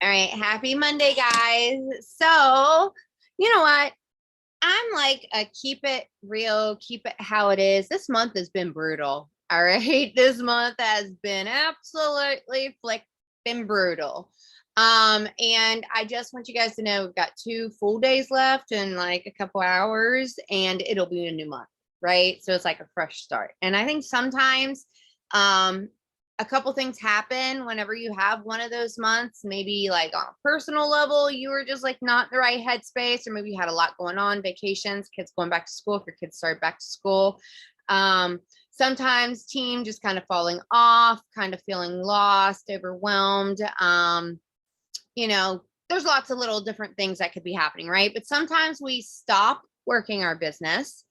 All right. Happy Monday, guys. So, you know what? I'm like a keep it real, keep it how it is. This month has been brutal. All right. This month has been absolutely flipping brutal. And I just want you guys to know we've got 2 full days left in like a couple hours, and it'll be a new month, right? So it's like a fresh start. And I think sometimes a couple things happen whenever you have one of those months. Maybe like on a personal level, you were just like not in the right headspace, or maybe you had a lot going on, vacations, kids going back to school, if your kids started back to school. Sometimes team just kind of falling off, kind of feeling lost, overwhelmed. There's lots of little different things that could be happening, right? But sometimes we stop working our business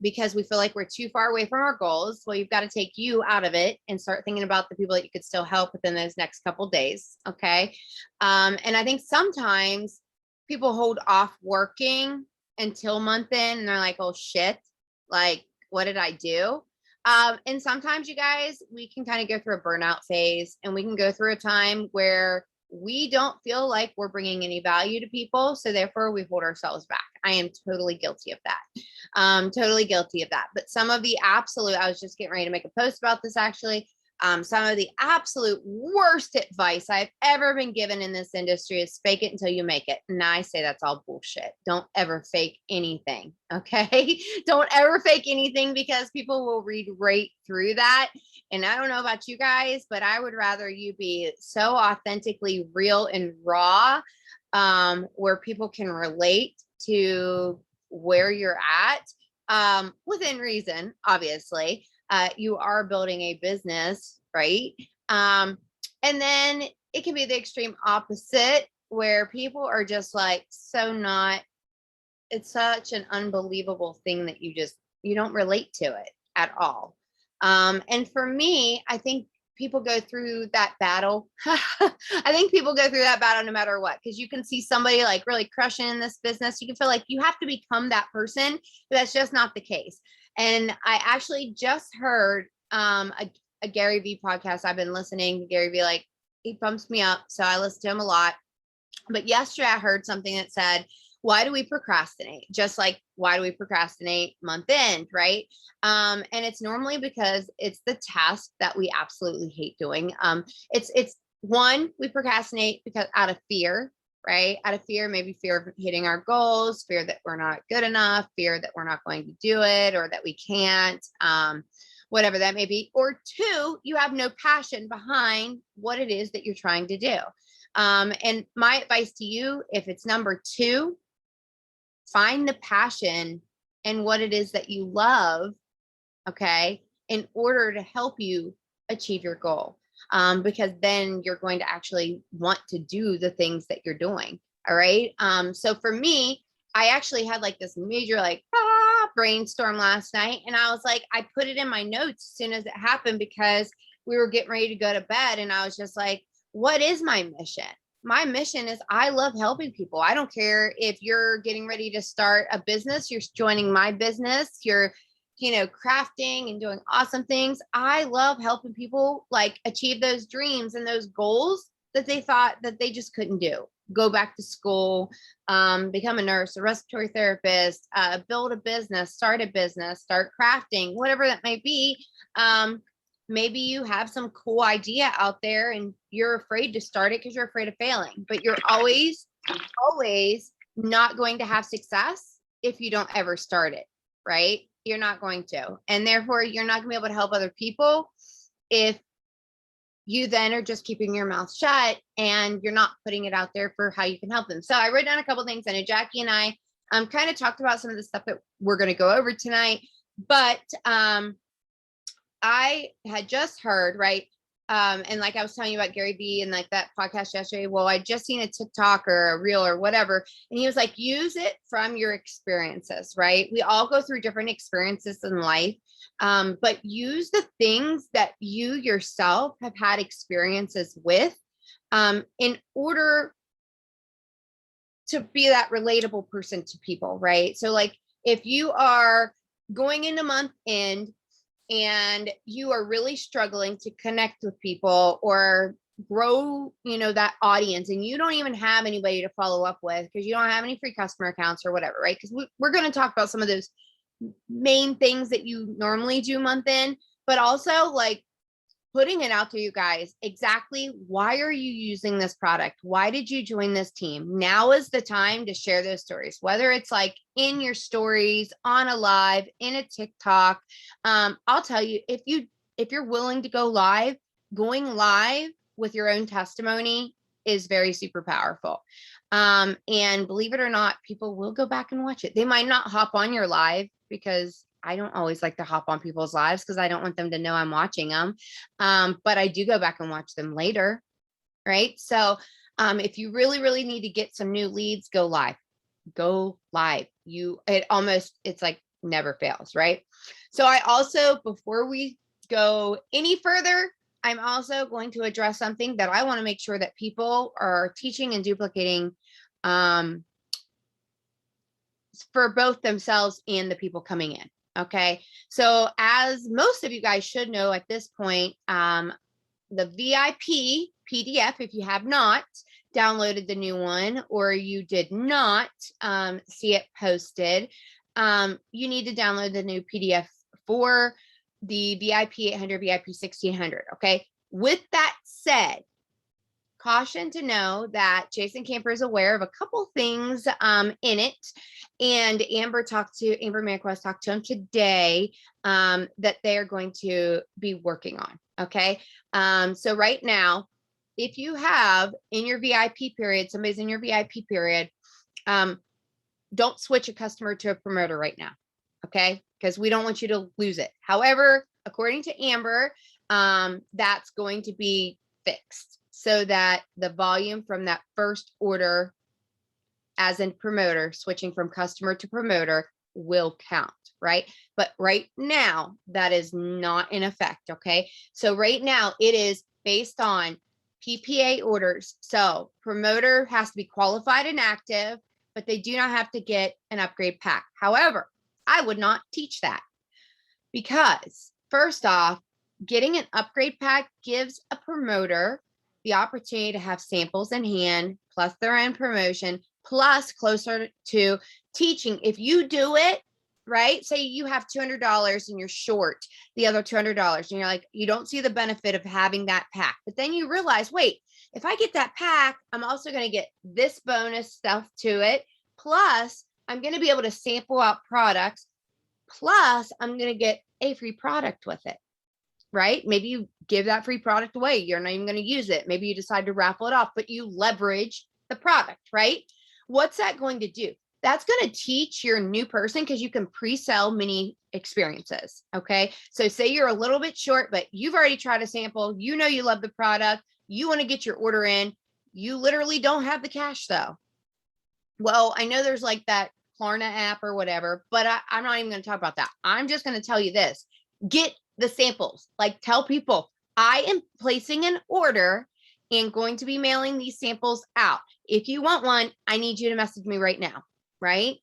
because we feel like we're too far away from our goals. Well, you've got to take you out of it and start thinking about the people that you could still help within those next couple of days. Okay. And I think sometimes people hold off working until month end and they're like, oh shit, like, what did I do? And sometimes you guys, we can kind of go through a burnout phase, and we can go through a time where we don't feel like we're bringing any value to people. So therefore we hold ourselves back. I am totally guilty of that. Totally guilty of that. But some of the absolute, I was just getting ready to make a post about this actually. Some of the absolute worst advice I've ever been given in this industry is fake it until you make it. And I say that's all bullshit. Don't ever fake anything. Okay. Don't ever fake anything, because people will read right through that. And I don't know about you guys, but I would rather you be so authentically real and raw, where people can relate to where you're at, within reason, obviously. You are building a business, right? And then it can be the extreme opposite, where people are just like, it's such an unbelievable thing that you don't relate to it at all. And for me, I think people go through that battle. I think people go through that battle no matter what, because you can see somebody like really crushing in this business. You can feel like you have to become that person, but that's just not the case. And I actually just heard a Gary Vee podcast. I've been listening to Gary Vee, like he pumps me up, so I listen to him a lot. But yesterday I heard something that said, why do we procrastinate? Just like, why do we procrastinate month end, right? And it's normally because it's the task that we absolutely hate doing. It's one, we procrastinate because out of fear, right? Out of fear, maybe fear of hitting our goals, fear that we're not good enough, fear that we're not going to do it, or that we can't, whatever that may be. Or two, you have no passion behind what it is that you're trying to do. And my advice to you, if it's number two, find the passion in what it is that you love, okay, in order to help you achieve your goal. Because then you're going to actually want to do the things that you're doing. All right. So for me, I actually had like this major brainstorm last night, and I was like, I put it in my notes as soon as it happened, because we were getting ready to go to bed, and I was just like, what is my mission? My mission is I love helping people. I don't care if you're getting ready to start a business, you're joining my business, you're, crafting and doing awesome things. I love helping people like achieve those dreams and those goals that they thought that they just couldn't do. Go back to school, become a nurse, a respiratory therapist, build a business, start crafting, whatever that may be. Maybe you have some cool idea out there and you're afraid to start it because you're afraid of failing, but you're always not going to have success if you don't ever start it, right? You're not going to. And therefore, you're not going to be able to help other people if you then are just keeping your mouth shut and you're not putting it out there for how you can help them. So I wrote down a couple of things. I know Jackie and I kind of talked about some of the stuff that we're going to go over tonight, but I had just heard, right? And like I was telling you about Gary Vee and like that podcast yesterday. Well, I just seen a TikTok or a reel or whatever. And he was like, use it from your experiences, right? We all go through different experiences in life. But use the things that you yourself have had experiences with, in order to be that relatable person to people, right? So like if you are going into month end and you are really struggling to connect with people, or grow, that audience, and you don't even have anybody to follow up with because you don't have any free customer accounts or whatever, right? Because we're going to talk about some of those main things that you normally do month in, but also like putting it out to you guys exactly why are you using this product? Why did you join this team? Now is the time to share those stories, whether it's like in your stories, on a live, in a TikTok. I'll tell you, if you're willing to go live, going live with your own testimony is very super powerful. And believe it or not, people will go back and watch it. They might not hop on your live because I don't always like to hop on people's lives because I don't want them to know I'm watching them. But I do go back and watch them later. Right. So if you really, really need to get some new leads, go live. Go live. It's like never fails. Right. So I also, before we go any further, I'm also going to address something that I want to make sure that people are teaching and duplicating for both themselves and the people coming in. Okay. So as most of you guys should know at this point, the VIP PDF, if you have not downloaded the new one or you did not see it posted, you need to download the new PDF for the VIP 800, VIP 1600. Okay. With that said, caution to know that Jason Camper is aware of a couple things in it. And Amber Manquist talked to him today that they are going to be working on. Okay. So right now, if you have in your VIP period, somebody's in your VIP period, don't switch a customer to a promoter right now. Okay. Because we don't want you to lose it. However, according to Amber, that's going to be fixed so that the volume from that first order, as in promoter, switching from customer to promoter, will count, right? But right now, that is not in effect, okay? So right now, it is based on PPA orders. So promoter has to be qualified and active, but they do not have to get an upgrade pack. However, I would not teach that because first off, getting an upgrade pack gives a promoter the opportunity to have samples in hand, plus their own promotion, plus closer to teaching. If you do it, right? Say you have $200 and you're short the other $200 and you're like, you don't see the benefit of having that pack. But then you realize, wait, if I get that pack, I'm also going to get this bonus stuff to it. Plus, I'm going to be able to sample out products. Plus, I'm going to get a free product with it. Right? Maybe you give that free product away. You're not even going to use it. Maybe you decide to raffle it off, but you leverage the product, right? What's that going to do? That's going to teach your new person because you can pre-sell mini experiences. Okay. So say you're a little bit short, but you've already tried a sample. You know, you love the product. You want to get your order in. You literally don't have the cash though. Well, I know there's like that Klarna app or whatever, but I'm not even going to talk about that. I'm just going to tell you this. Get the samples. Like tell people, I am placing an order and going to be mailing these samples out. If you want one, I need you to message me right now, right?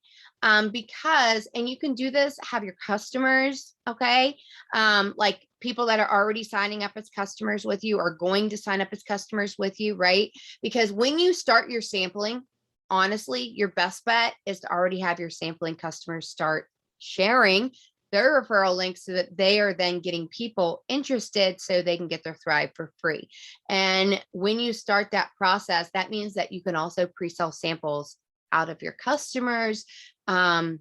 Because, and you can do this, have your customers, okay? Like people that are already signing up as customers with you are going to sign up as customers with you, right? Because when you start your sampling, honestly, your best bet is to already have your sampling customers start sharing their referral links so that they are then getting people interested so they can get their Thrive for free. And when you start that process, that means that you can also pre-sell samples out of your customers and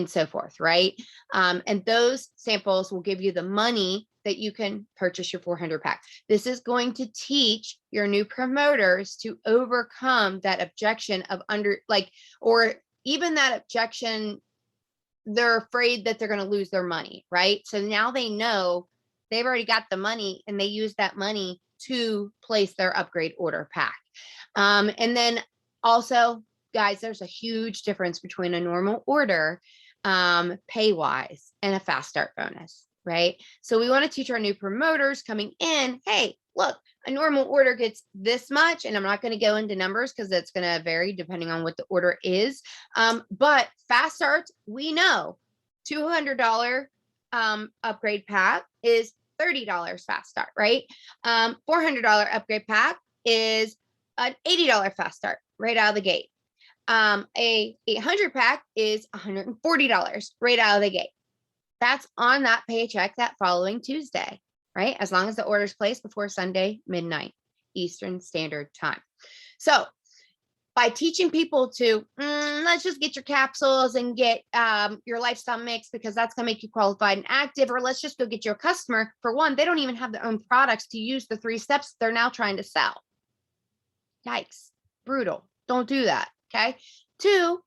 so forth, right? And those samples will give you the money that you can purchase your 400 pack. This is going to teach your new promoters to overcome that objection of or even that objection. They're afraid that they're going to lose their money, right? So now they know they've already got the money and they use that money to place their upgrade order pack. And then also, guys, there's a huge difference between a normal order pay-wise and a fast start bonus, right? So we want to teach our new promoters coming in, hey, look, a normal order gets this much, and I'm not going to go into numbers because it's going to vary depending on what the order is. But fast starts, we know $200 upgrade pack is $30 fast start, right? $400 upgrade pack is an $80 fast start right out of the gate. A 800 pack is $140 right out of the gate. That's on that paycheck that following Tuesday, right? As long as the order's placed before Sunday midnight Eastern Standard Time. So by teaching people to let's just get your capsules and get your lifestyle mix because that's going to make you qualified and active, or let's just go get your customer. For one, they don't even have their own products to use the 3 steps they're now trying to sell. Yikes, brutal. Don't do that. Okay. 2,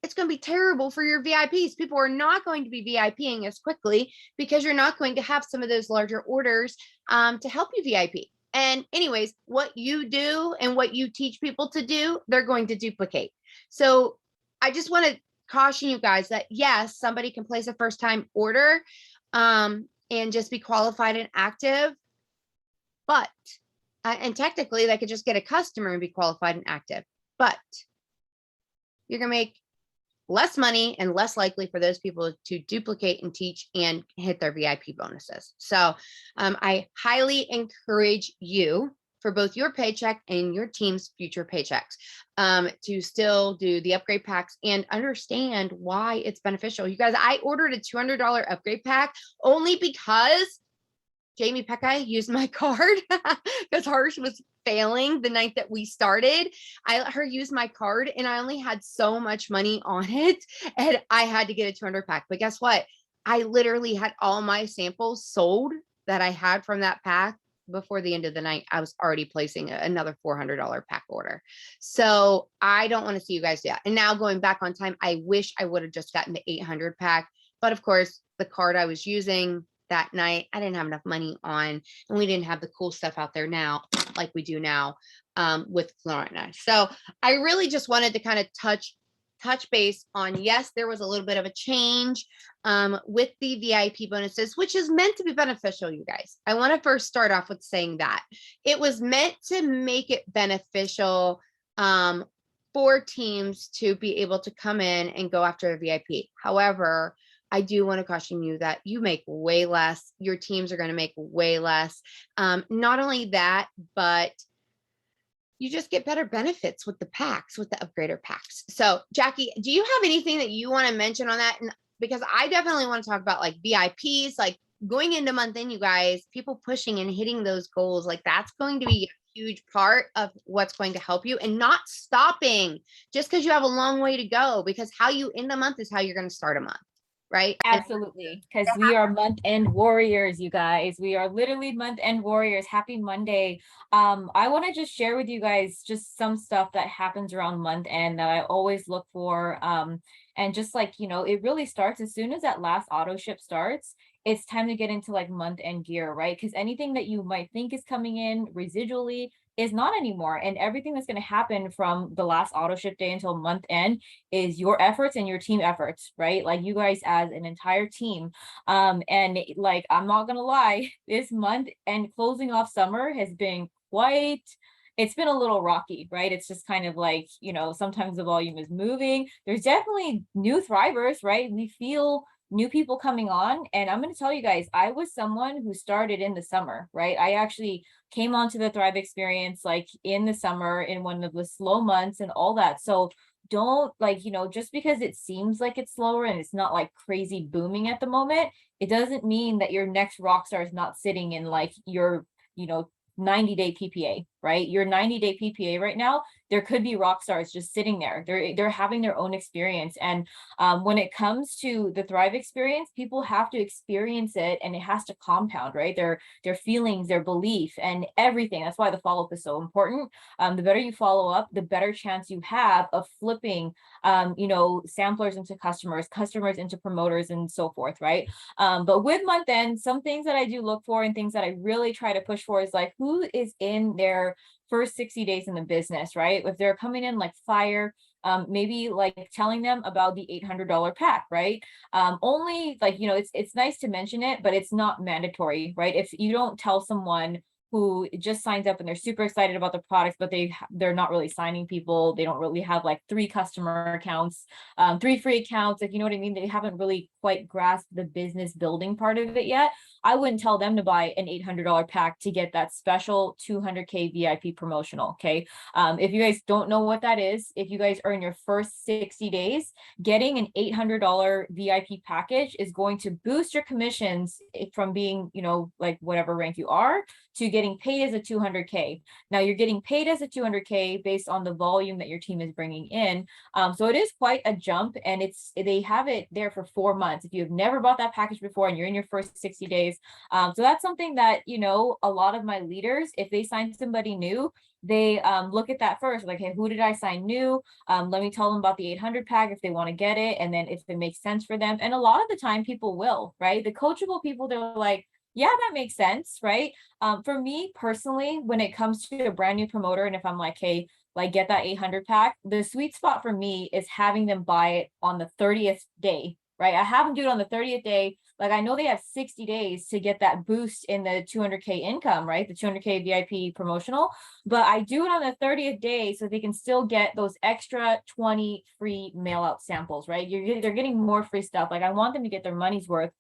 it's going to be terrible for your VIPs. People are not going to be VIPing as quickly because you're not going to have some of those larger orders to help you VIP. And anyways, what you do and what you teach people to do, they're going to duplicate. So I just want to caution you guys that yes, somebody can place a first time order and just be qualified and active, but and technically they could just get a customer and be qualified and active, but you're going to make less money and less likely for those people to duplicate and teach and hit their VIP bonuses. So I highly encourage you for both your paycheck and your team's future paychecks to still do the upgrade packs and understand why it's beneficial. You guys, I ordered a $200 upgrade pack only because Jamie Pekka used my card because hers was failing the night that we started. I let her use my card and I only had so much money on it and I had to get a 200 pack. But guess what? I literally had all my samples sold that I had from that pack before the end of the night. I was already placing another $400 pack order. So I don't want to see you guys do that. And now going back on time, I wish I would have just gotten the 800 pack. But of course, the card I was using that night, I didn't have enough money on, and we didn't have the cool stuff out there now, like we do now with Florina. So I really just wanted to kind of touch base on, yes, there was a little bit of a change with the VIP bonuses, which is meant to be beneficial, you guys. I want to first start off with saying that it was meant to make it beneficial for teams to be able to come in and go after a VIP. However, I do want to caution you that you make way less. Your teams are going to make way less. Not only that, but you just get better benefits with the packs, with the upgrader packs. So Jackie, do you have anything that you want to mention on that? And because I definitely want to talk about like VIPs, like going into month end, you guys, people pushing and hitting those goals, like that's going to be a huge part of what's going to help you, and not stopping just because you have a long way to go, because how you end a month is how you're going to start a month. Right? Absolutely. Because we are month end warriors, you guys. We are literally month end warriors. Happy Monday. I want to just share with you guys just some stuff that happens around month end that I always look for. And just like, you know, it really starts as soon as that last auto ship starts. It's time to get into like month end gear, right? Because anything that you might think is coming in residually is not anymore. And everything that's going to happen from the last auto ship day until month end is your efforts and your team efforts, right? Like you guys as an entire team. And like, I'm not going to lie, this month and closing off summer has been it's been a little rocky, right? It's just kind of like, you know, sometimes the volume is moving. There's definitely new thrivers, right? We feel new people coming on. And I'm going to tell you guys, I was someone who started in the summer, right? I actually came onto the Thrive experience like in the summer in one of the slow months and all that. So don't like, you know, just because it seems like it's slower and it's not like crazy booming at the moment, it doesn't mean that your next rock star is not sitting in like your, you know, 90-day PPA, right? Your 90-day PPA right now, there could be rock stars just sitting there. They're having their own experience. And when it comes to the Thrive experience, people have to experience it and it has to compound, right? Their feelings, their belief and everything. That's why the follow-up is so important. The better you follow up, the better chance you have of flipping, you know, samplers into customers into promoters and so forth, right? But with month end, some things that I do look for and things that I really try to push for is like, who is in their first 60 days in the business, right? If they're coming in like fire, maybe like telling them about the $800 pack, right? Only like, you know, it's nice to mention it, but it's not mandatory, right? If you don't tell someone who just signs up and they're super excited about the products, but they're not really signing people. They don't really have like 3 customer accounts, 3 free accounts, if you know what I mean. They haven't really quite grasped the business building part of it yet. I wouldn't tell them to buy an $800 pack to get that special 200K VIP promotional. Okay. If you guys don't know what that is, if you guys are in your first 60 days, getting an $800 VIP package is going to boost your commissions from being, like whatever rank you are, to getting paid as a 200K. Now you're getting paid as a 200K based on the volume that your team is bringing in. So it is quite a jump, and they have it there for 4 months. If you have never bought that package before and you're in your first 60 days. So that's something that, a lot of my leaders, if they sign somebody new, they look at that first, like, hey, who did I sign new? Let me tell them about the 800 pack if they want to get it, and then if it makes sense for them. And a lot of the time people will, right? The coachable people, they're like, yeah, that makes sense, right? For me personally, when it comes to a brand new promoter, and if I'm like, hey, like get that 800 pack, the sweet spot for me is having them buy it on the 30th day, right? I have them do it on the 30th day. Like, I know they have 60 days to get that boost in the 200K income, right? The 200K VIP promotional, but I do it on the 30th day so they can still get those extra 20 free mail out samples, right? They're getting more free stuff. Like, I want them to get their money's worth.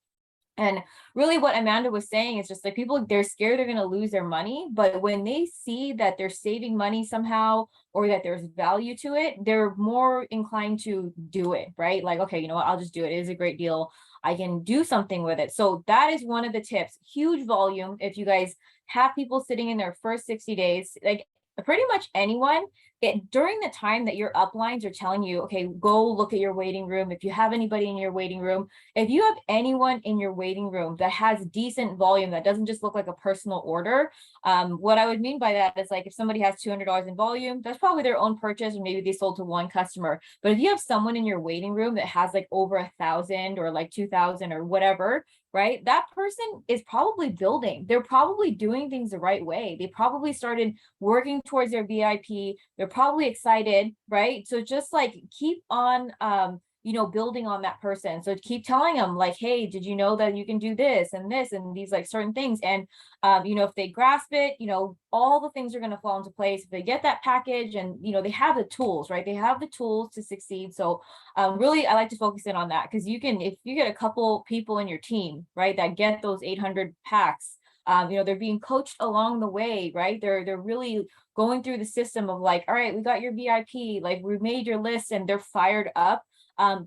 And really what Amanda was saying is just like, people, they're scared they're going to lose their money, but when they see that they're saving money somehow, or that there's value to it, they're more inclined to do it, right? Like, okay, you know what, I'll just do it. It is a great deal. I can do something with it. So that is one of the tips. Huge volume. If you guys have people sitting in their first 60 days, like pretty much anyone, during the time that your uplines are telling you, okay, go look at your waiting room. If you have anybody in your waiting room, if you have anyone in your waiting room that has decent volume, that doesn't just look like a personal order, what I would mean by that is, like, if somebody has $200 in volume, that's probably their own purchase, or maybe they sold to one customer. But if you have someone in your waiting room that has like over 1,000 or like 2,000 or whatever, right? That person is probably building. They're probably doing things the right way. They probably started working towards their VIP. They're probably excited, right? So just like keep on, building on that person. So keep telling them like, hey, did you know that you can do this and these like certain things? And, if they grasp it, all the things are going to fall into place. If they get that package and, they have the tools, right? They have the tools to succeed. So really, I like to focus in on that, because if you get a couple people in your team, right, that get those 800 packs, they're being coached along the way, right? They're really going through the system of like, all right, we got your VIP, like we made your list, and they're fired up.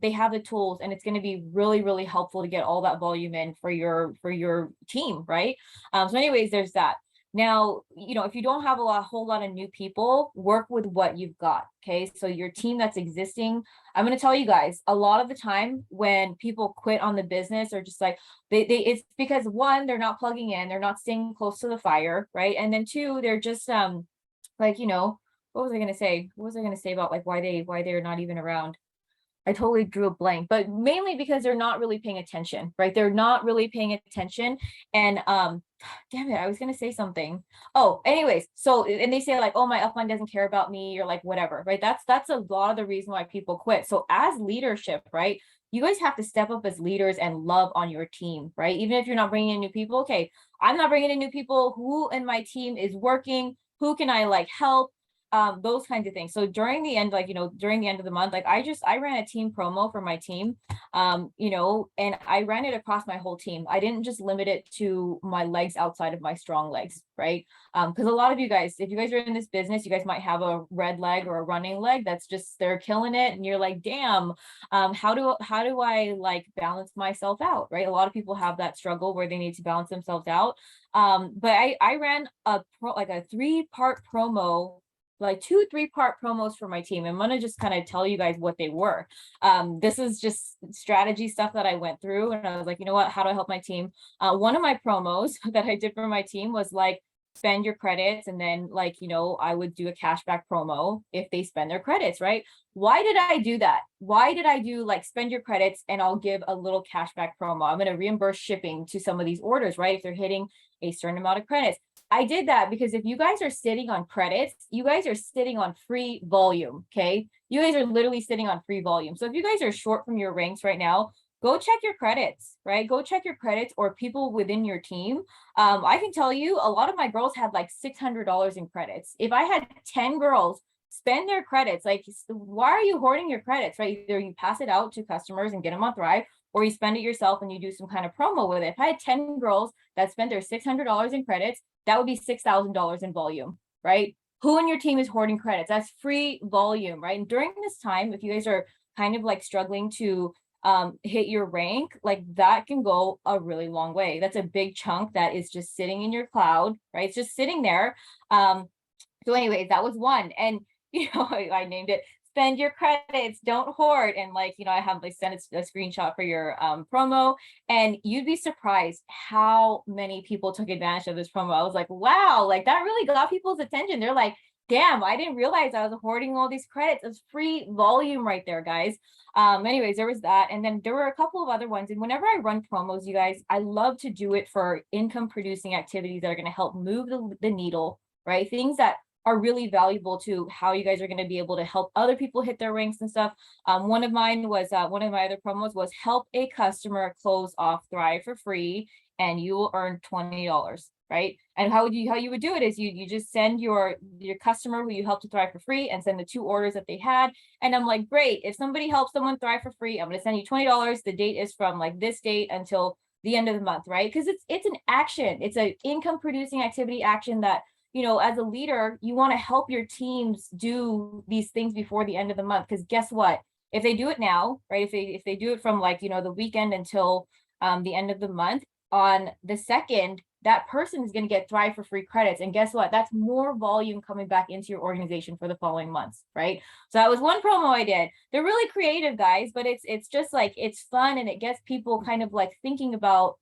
They have the tools, and it's going to be really, really helpful to get all that volume in for your team, right? So anyways, there's that. Now, if you don't have whole lot of new people, work with what you've got. Okay. So your team that's existing, I'm going to tell you guys, a lot of the time when people quit on the business, or just like it's because, one, they're not plugging in, they're not staying close to the fire. Right. And then two, they're just, like, what was I going to say? What was I going to say about like why they're not even around? I totally drew a blank, but mainly because they're not really paying attention, right? They're not really paying attention. And damn it, I was gonna say something. Oh, anyways, so, and they say like, oh, my upline doesn't care about me, or like whatever, right? That's a lot of the reason why people quit. So as leadership, right? You guys have to step up as leaders and love on your team, right? Even if you're not bringing in new people, okay, I'm not bringing in new people. Who in my team is working? Who can I like help? Those kinds of things. So during the end, like, during the end of the month, like I ran a team promo for my team, and I ran it across my whole team. I didn't just limit it to my legs outside of my strong legs, right? Because a lot of you guys, if you guys are in this business, you guys might have a red leg or a running leg that's just, they're killing it, and you're like, damn, how do I like balance myself out, right? A lot of people have that struggle where they need to balance themselves out. But I ran a 3-part promo, like 2 3-part promos for my team. I'm going to just kind of tell you guys what they were. This is just strategy stuff that I went through, and I was like, you know what, how do I help my team? One of my promos that I did for my team was like, spend your credits, and then like, I would do a cashback promo if they spend their credits, right? Why did I do that? Why did I do like spend your credits and I'll give a little cashback promo? I'm going to reimburse shipping to some of these orders, right? If they're hitting a certain amount of credits. I did that because if you guys are sitting on credits, you guys are sitting on free volume. Okay. You guys are literally sitting on free volume. So if you guys are short from your ranks right now, go check your credits, right? Go check your credits or people within your team. I can tell you a lot of my girls had like $600 in credits. If I had 10 girls spend their credits, like, why are you hoarding your credits, right? Either you pass it out to customers and get them on Thrive, or you spend it yourself and you do some kind of promo with it. If I had 10 girls that spent their $600 in credits, that would be $6,000 in volume, right? Who in your team is hoarding credits? That's free volume, right? And during this time, if you guys are kind of like struggling to hit your rank, like that can go a really long way. That's a big chunk that is just sitting in your cloud, right? It's just sitting there. So anyways, that was one. And I named it spend your credits, don't hoard. And like, I have like sent a screenshot for your promo, and you'd be surprised how many people took advantage of this promo. I was like, wow, like that really got people's attention. They're like, damn, I didn't realize I was hoarding all these credits. It's free volume right there, guys. Anyways, there was that. And then there were a couple of other ones. And whenever I run promos, you guys, I love to do it for income producing activities that are going to help move the needle, right? Things that are really valuable to how you guys are going to be able to help other people hit their ranks and stuff. One of my other promos was help a customer close off Thrive for free, and you will earn $20, right? And how you would do it is you just send your customer who you helped to thrive for free and send the 2 orders that they had. And I'm like, great, if somebody helps someone thrive for free, I'm going to send you $20. The date is from like this date until the end of the month, right? Because it's an action, it's an income producing activity action that, as a leader, you want to help your teams do these things before the end of the month. Because guess what? If they do it now, right? If they do it from like, the weekend until the end of the month, on the 2nd, that person is going to get Thrive for free credits. And guess what? That's more volume coming back into your organization for the following months, right? So that was one promo I did. They're really creative, guys, but it's just like, it's fun, and it gets people kind of like thinking about,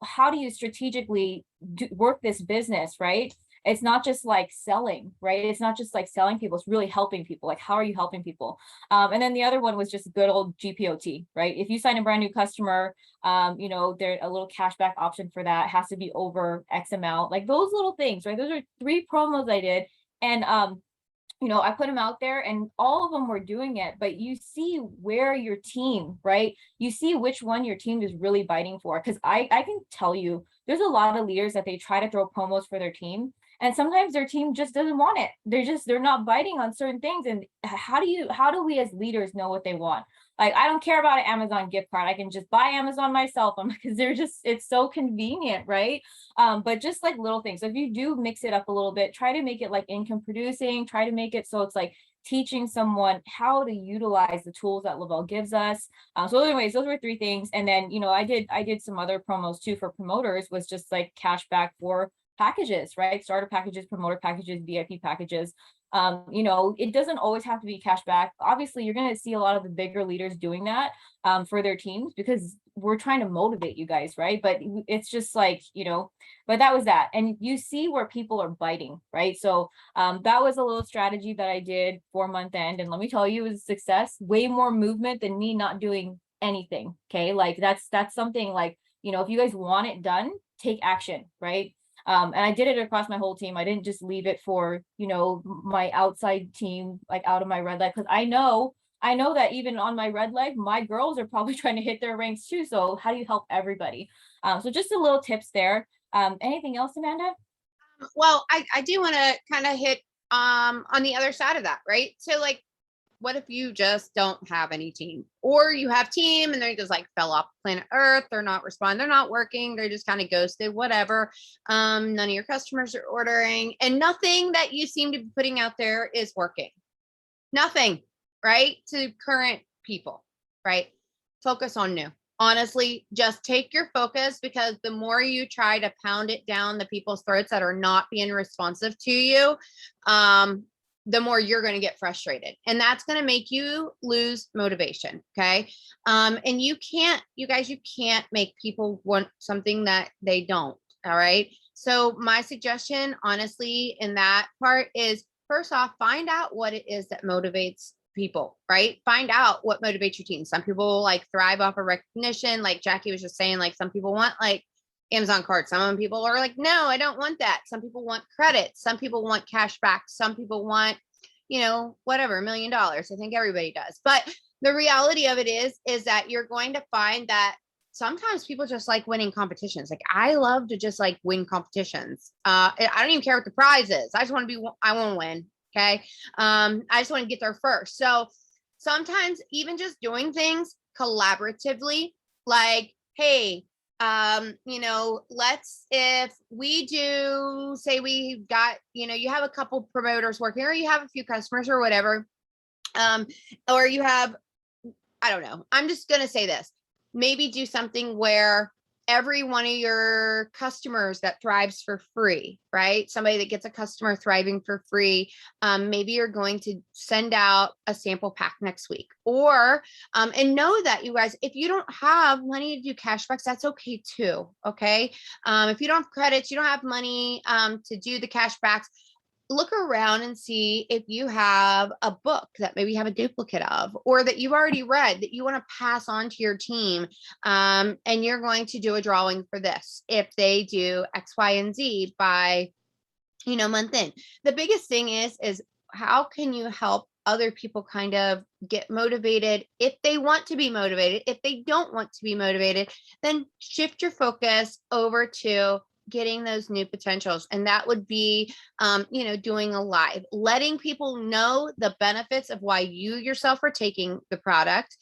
how do you strategically work this business, right? It's not just like selling, right? It's not just like selling people, it's really helping people. Like, how are you helping people? And then the other one was just good old GPOT, right? If you sign a brand new customer, there's a little cashback option for that. It has to be over X amount, like those little things, right? Those are 3 promos I did. And I put them out there and all of them were doing it, but you see where your team, right? You see which one your team is really biting for. Cause I can tell you, there's a lot of leaders that they try to throw promos for their team, and sometimes their team just doesn't want it. They're not biting on certain things. And how do we as leaders know what they want? Like, I don't care about an Amazon gift card. I can just buy Amazon myself because it's so convenient, right? But just like little things. So if you do mix it up a little bit, try to make it like income producing, try to make it so it's like teaching someone how to utilize the tools that Lavelle gives us. So anyways, those were 3 things. And then, I did some other promos too for promoters, was just like cash back for packages, right? Starter packages, promoter packages, VIP packages. It doesn't always have to be cash back. Obviously, you're going to see a lot of the bigger leaders doing that for their teams, because we're trying to motivate you guys, right? But it's just like, but that was that. And you see where people are biting, right? So that was a little strategy that I did for month end. And let me tell you, it was a success. Way more movement than me not doing anything. Okay. Like that's something like, if you guys want it done, take action, right? And I did it across my whole team. I didn't just leave it for, my outside team, like out of my red leg. Cause I know that even on my red leg, my girls are probably trying to hit their ranks too. So how do you help everybody? So just a little tips there. Anything else, Amanda? Well, I do want to kind of hit on the other side of that, right? So like, what if you just don't have any team, or you have team and they just like fell off planet Earth? They're not responding, they're not working, they're just kind of ghosted, whatever. None of your customers are ordering, and nothing that you seem to be putting out there is working. Nothing, right? To current people, right? Focus on new. Honestly, just take your focus, because the more you try to pound it down the people's throats that are not being responsive to you, the more you're going to get frustrated, and that's going to make you lose motivation. Okay. And you guys, you can't make people want something that they don't. All right. So my suggestion, honestly, in that part is, first off, find out what it is that motivates people, right? Find out what motivates your team. Some people like thrive off of recognition. Like Jackie was just saying, like some people want like Amazon cards. Some people are like, no, I don't want that. Some people want credit. Some people want cash back. Some people want, whatever, $1 million. I think everybody does. But the reality of it is that you're going to find that sometimes people just like winning competitions. Like I love to just like win competitions. I don't even care what the prize is. I just want to be, I want to win. Okay. I just want to get there first. So sometimes even just doing things collaboratively, like, hey, let's, if we do, say we got, you have a couple promoters working, or you have a few customers or whatever, or you have, I don't know, I'm just going to say this, maybe do something where every one of your customers that thrives for free, right? Somebody that gets a customer thriving for free, maybe you're going to send out a sample pack next week, or, and know that you guys, if you don't have money to do cashbacks, that's okay too. Okay. If you don't have credits, you don't have money, to do the cashbacks, look around and see if you have a book that maybe you have a duplicate of, or that you've already read that you want to pass on to your team. And you're going to do a drawing for this if they do X, Y, and Z by, month in. The biggest thing is how can you help other people kind of get motivated if they want to be motivated? If they don't want to be motivated, then shift your focus over to getting those new potentials. And that would be, doing a live, letting people know the benefits of why you yourself are taking the product,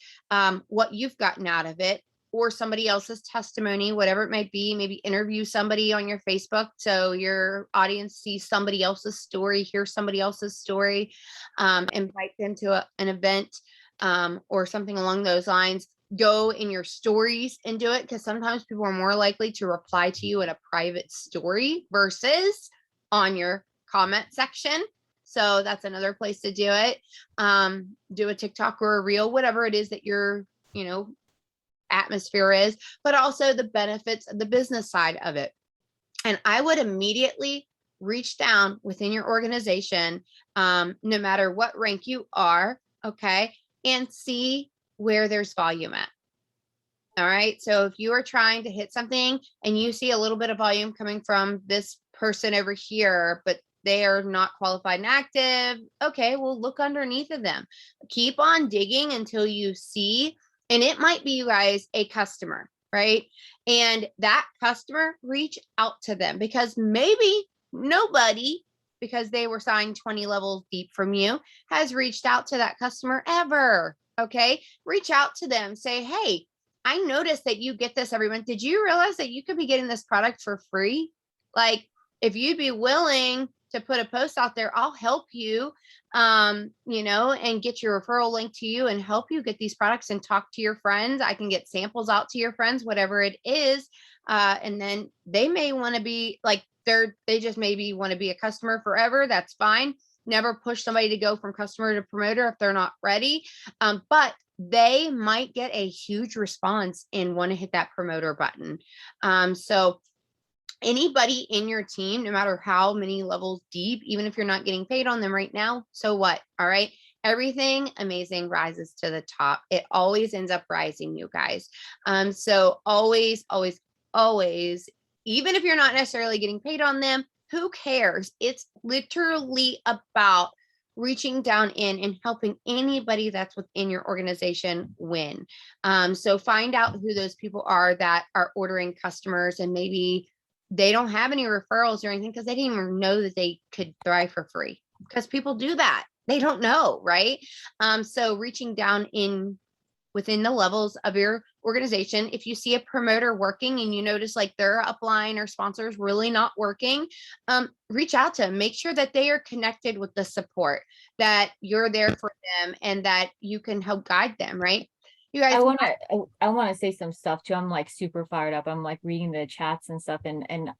what you've gotten out of it, or somebody else's testimony, whatever it might be. Maybe interview somebody on your Facebook so your audience sees somebody else's story, hears somebody else's story, invite them to an event, or something along those lines. Go in your stories and do it, because sometimes people are more likely to reply to you in a private story versus on your comment section. So that's another place to do it. Do a TikTok or a reel, whatever it is that your, atmosphere is, but also the benefits of the business side of it. And I would immediately reach down within your organization, no matter what rank you are, okay, and see where there's volume at. All right. So if you are trying to hit something and you see a little bit of volume coming from this person over here, but they are not qualified and active, okay, well, look underneath of them. Keep on digging until you see, and it might be, you guys, a customer, right? And that customer, reach out to them, because maybe nobody, because they were signed 20 levels deep from you, has reached out to that customer ever. Okay. Reach out to them. Say, hey, I noticed that you get this every month. Did you realize that you could be getting this product for free? Like, if you'd be willing to put a post out there, I'll help you, and get your referral link to you and help you get these products and talk to your friends. I can get samples out to your friends, whatever it is. And then they may want to be like, they just maybe want to be a customer forever. That's fine. Never push somebody to go from customer to promoter if they're not ready. But they might get a huge response and want to hit that promoter button. So anybody in your team, no matter how many levels deep, even if you're not getting paid on them right now, so what? All right. Everything amazing rises to the top. It always ends up rising, you guys. So always, always, always, even if you're not necessarily getting paid on them, who cares? It's literally about reaching down in and helping anybody that's within your organization win. So find out who those people are that are ordering customers, and maybe they don't have any referrals or anything because they didn't even know that they could thrive for free, because people do that. They don't know, right? So reaching down in within the levels of your organization, if you see a promoter working and you notice like their upline or sponsors really not working, reach out to them. Make sure that they are connected with the support, that you're there for them, and that you can help guide them, right? You guys, I want to say some stuff too. I'm like super fired up. I'm like reading the chats and stuff, and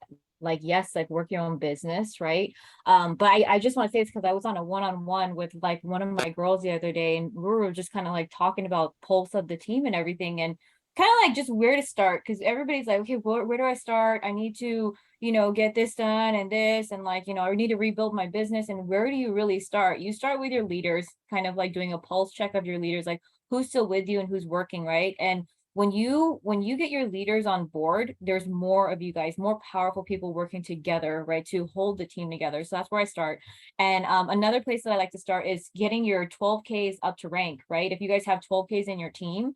like, yes, like work your own business, right? But I just want to say this because I was on a one-on-one with like one of my girls the other day, and we were just kind of like talking about pulse of the team and everything, and kind of like just where to start, because everybody's like, okay, where do I start? I need to, get this done and this, and like, I need to rebuild my business. And where do you really start? You start with your leaders, kind of like doing a pulse check of your leaders, like who's still with you and who's working, right? And when you get your leaders on board, there's more of you guys, more powerful people working together, right, to hold the team together. So that's where I start. And another place that I like to start is getting your 12Ks up to rank, right? If you guys have 12Ks in your team,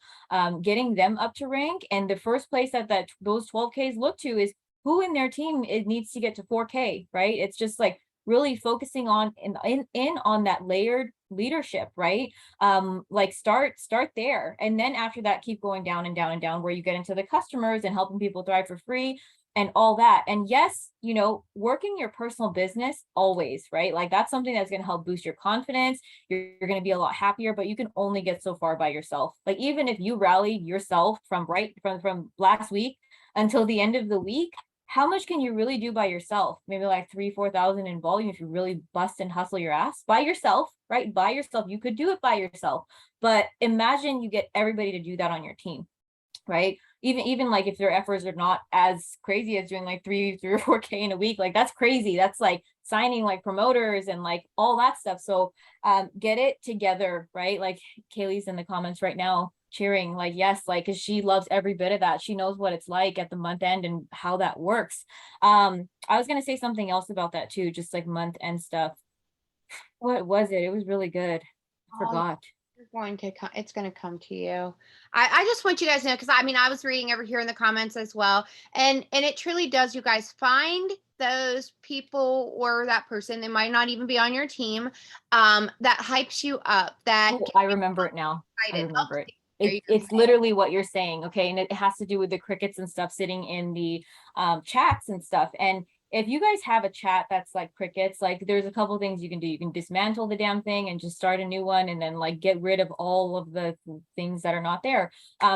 getting them up to rank. And the first place that those 12Ks look to is who in their team it needs to get to 4K, right? It's just like really focusing on in on that layered leadership, right? Like start there, and then after that keep going down and down and down, where you get into the customers and helping people thrive for free and all that. And yes, working your personal business always, right? Like that's something that's going to help boost your confidence. You're going to be a lot happier, but you can only get so far by yourself. Like even if you rallied yourself from last week until the end of the week, how much can you really do by yourself? Maybe like 3,000-4,000 in volume if you really bust and hustle your ass by yourself, right? By yourself. You could do it by yourself. But imagine you get everybody to do that on your team, right? Even like if their efforts are not as crazy as doing like three or 4K in a week, like that's crazy. That's like signing like promoters and like all that stuff. So get it together, right? Like Kaylee's in the comments right now cheering, like yes, like because she loves every bit of that. She knows what it's like at the month end and how that works. I was gonna say something else about that too, just like month end stuff. What was it? It was really good. I forgot. You're going to come, it's going to come to you. I just want you guys to know, because I mean, I was reading over here in the comments as well. And it truly does, you guys find those people or that person that might not even be on your team, that hypes you up, that Oh, I remember it now. I excited. remember it. There you go. It's literally what you're saying, okay? And it has to do with the crickets and stuff sitting in the chats and stuff. And if you guys have a chat that's like crickets, like there's a couple things you can do. You can dismantle the damn thing and just start a new one, and then like get rid of all of the things that are not there.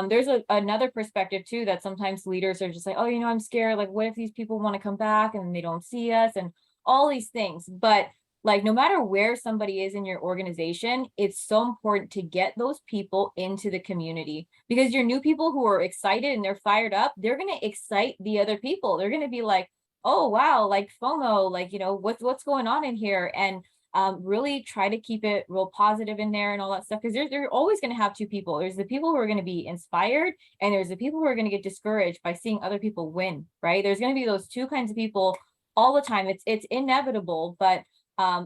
There's another perspective too, that sometimes leaders are just like, oh, I'm scared. Like, what if these people want to come back and they don't see us and all these things? But like no matter where somebody is in your organization, it's so important to get those people into the community, because your new people who are excited and they're fired up, they're going to excite the other people. They're going to be like, oh wow, like FOMO, like what's going on in here. And really try to keep it real positive in there and all that stuff, because they're always going to have two people. There's the people who are going to be inspired, and there's the people who are going to get discouraged by seeing other people win, right? There's going to be those two kinds of people all the time. It's inevitable, but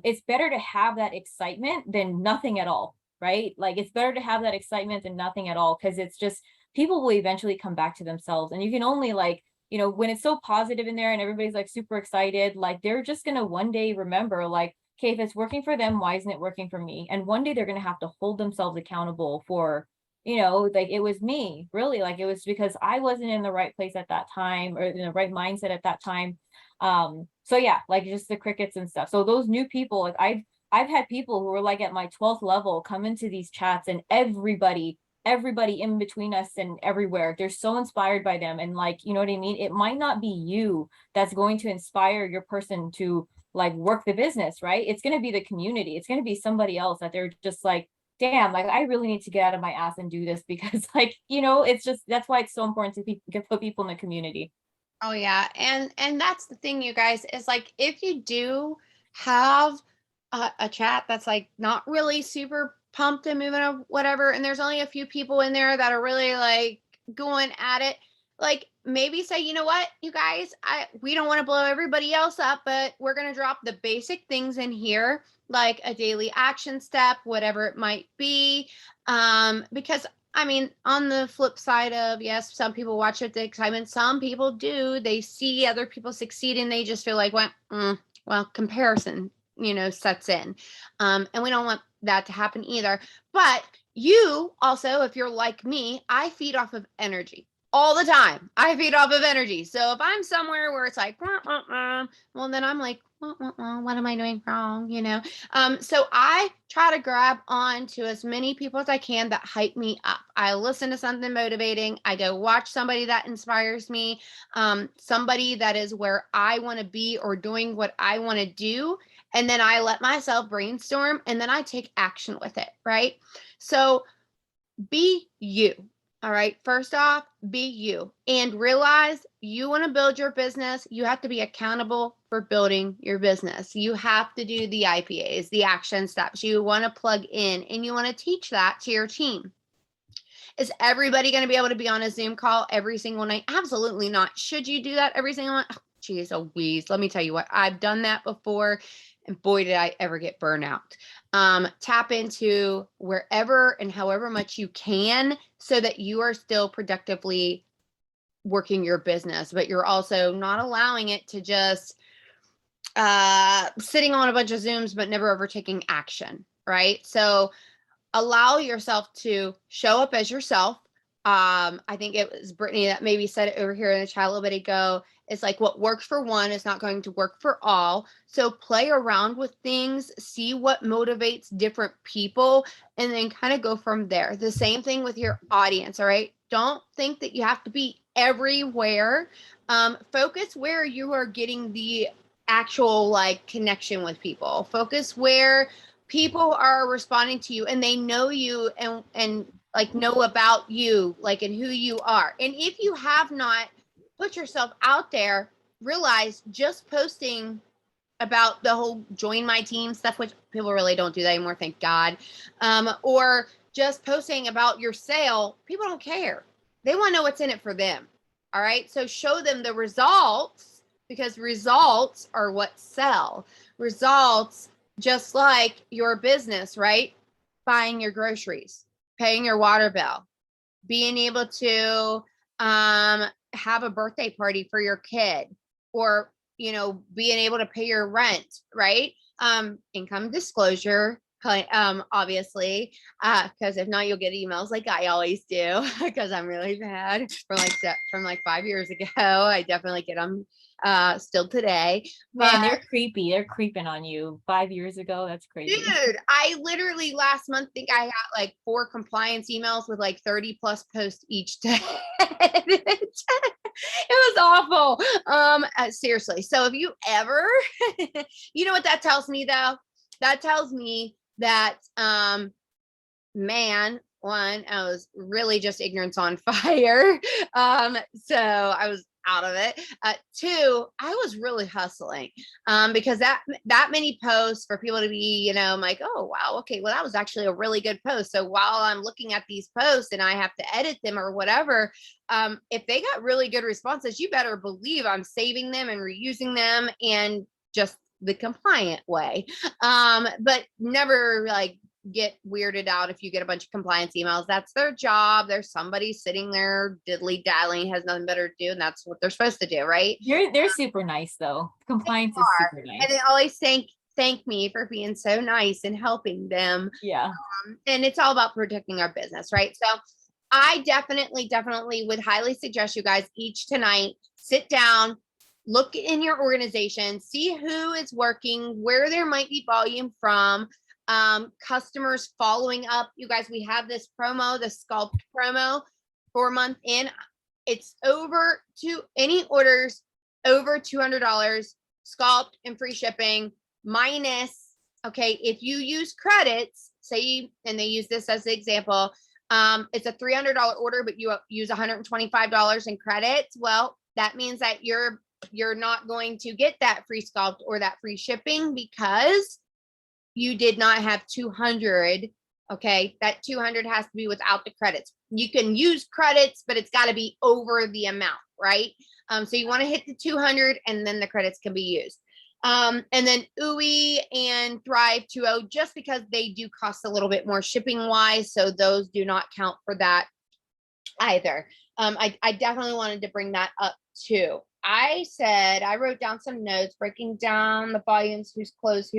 it's better to have that excitement than nothing at all, right? Like it's better to have that excitement than nothing at all, because it's just people will eventually come back to themselves. And you can only like, when it's so positive in there and everybody's like super excited, like they're just going to one day remember like, okay, if it's working for them, why isn't it working for me? And one day they're going to have to hold themselves accountable for, like it was me, really, like it was because I wasn't in the right place at that time or in the right mindset at that time. So yeah, like just the crickets and stuff. So those new people, like I've had people who were like at my 12th level come into these chats, and everybody in between us and everywhere, they're so inspired by them. And like, you know what I mean? It might not be you that's going to inspire your person to like work the business, right? It's going to be the community. It's going to be somebody else that they're just like, damn, like I really need to get out of my ass and do this, because like, it's just, that's why it's so important to put people in the community. Oh yeah, and that's the thing, you guys, is like if you do have a chat that's like not really super pumped and moving or whatever, and there's only a few people in there that are really like going at it, like maybe say, you know what, you guys, we don't want to blow everybody else up, but we're gonna drop the basic things in here, like a daily action step, whatever it might be, because I mean, on the flip side of, yes, some people watch it the excitement. Some people do. They see other people succeed and they just feel like, well, comparison, sets in. And we don't want that to happen either. But you also, if you're like me, I feed off of energy all the time. I feed off of energy. So if I'm somewhere where it's like, well, then I'm like, what am I doing wrong? So I try to grab on to as many people as I can that hype me up. I listen to something motivating. I go watch somebody that inspires me, somebody that is where I want to be or doing what I want to do. And then I let myself brainstorm and then I take action with it. Right. So be you. All right. First off, be you and realize you want to build your business. You have to be accountable for building your business. You have to do the IPAs, the action steps. You want to plug in and you want to teach that to your team. Is everybody going to be able to be on a Zoom call every single night? Absolutely not. Should you do that every single night? Oh, geez, oh, wheeze. Let me tell you what, I've done that before. And boy, did I ever get burnout. Tap into wherever and however much you can so that you are still productively working your business, but you're also not allowing it to just sitting on a bunch of Zooms, but never ever taking action, right? So allow yourself to show up as yourself. I think it was Brittany that maybe said it over here in the chat a little bit ago. It's like what works for one is not going to work for all. So play around with things, see what motivates different people, and then kind of go from there. The same thing with your audience, all right? Don't think that you have to be everywhere. Focus where you are getting the actual like connection with people. Focus where people are responding to you and they know you and like know about you, like, and who you are. And if you have not put yourself out there, realize just posting about the whole join my team stuff, which people really don't do that anymore, thank God, or just posting about your sale, people don't care. They want to know what's in it for them. All right, so show them the results, because results are what sell. Results, just like your business, right? Buying your groceries, paying your water bill, being able to have a birthday party for your kid, or, you know, being able to pay your rent, right? Income disclosure, obviously, because if not, you'll get emails like I always do, because I'm really bad from like 5 years ago. I definitely get them still today. Man, they're creepy. They're creeping on you 5 years ago. That's crazy. Dude, I literally last month think I had like 4 compliance emails with like 30 plus posts each day. It was awful. Seriously. So if you ever, you know what that tells me though? That tells me that, man, one, I was really just ignorance on fire. So I was out of it. Two, I was really hustling, because that many posts for people to be, you know, I'm like, oh wow, okay, well that was actually a really good post. So while I'm looking at these posts and I have to edit them or whatever, if they got really good responses, you better believe I'm saving them and reusing them, and just the compliant way. But never like get weirded out if you get a bunch of compliance emails. That's their job. There's somebody sitting there diddly dallying, has nothing better to do, and that's what they're supposed to do, right? They're super nice though. Compliance is super nice. And they always thank me for being so nice and helping them. Yeah. And it's all about protecting our business, right? So I definitely would highly suggest you guys each tonight sit down, look in your organization, see who is working, where there might be volume from, customers following up. You guys, we have this promo, the Sculpt promo, 4-month in. It's over to any orders over $200, Sculpt and free shipping, minus, okay, if you use credits, say, and they use this as the example, it's a $300 order, but you use $125 in credits. Well, that means that you're not going to get that free Sculpt or that free shipping, because you did not have 200. Okay, that 200 has to be without the credits. You can use credits, but it's got to be over the amount, right? So you want to hit the 200, and then the credits can be used. And then UI and Thrive 2.0, just because they do cost a little bit more shipping wise, so those do not count for that either. I definitely wanted to bring that up too. I wrote down some notes, breaking down the volumes, who's closed,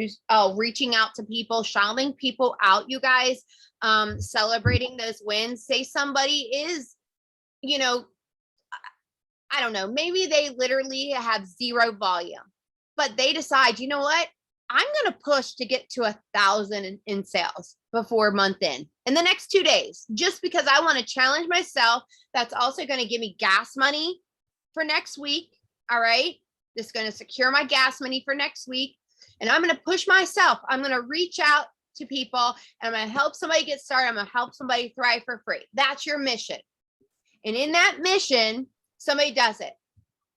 reaching out to people, shouting people out, you guys, celebrating those wins. Say somebody is, you know, I don't know, maybe they literally have 0 volume, but they decide, you know what? I'm going to push to get to 1,000 in sales before month end in the next 2 days, just because I want to challenge myself. That's also going to give me gas money for next week. All right. This is going to secure my gas money for next week. And I'm going to push myself. I'm going to reach out to people, and I'm going to help somebody get started. I'm going to help somebody thrive for free. That's your mission. And in that mission, somebody does it.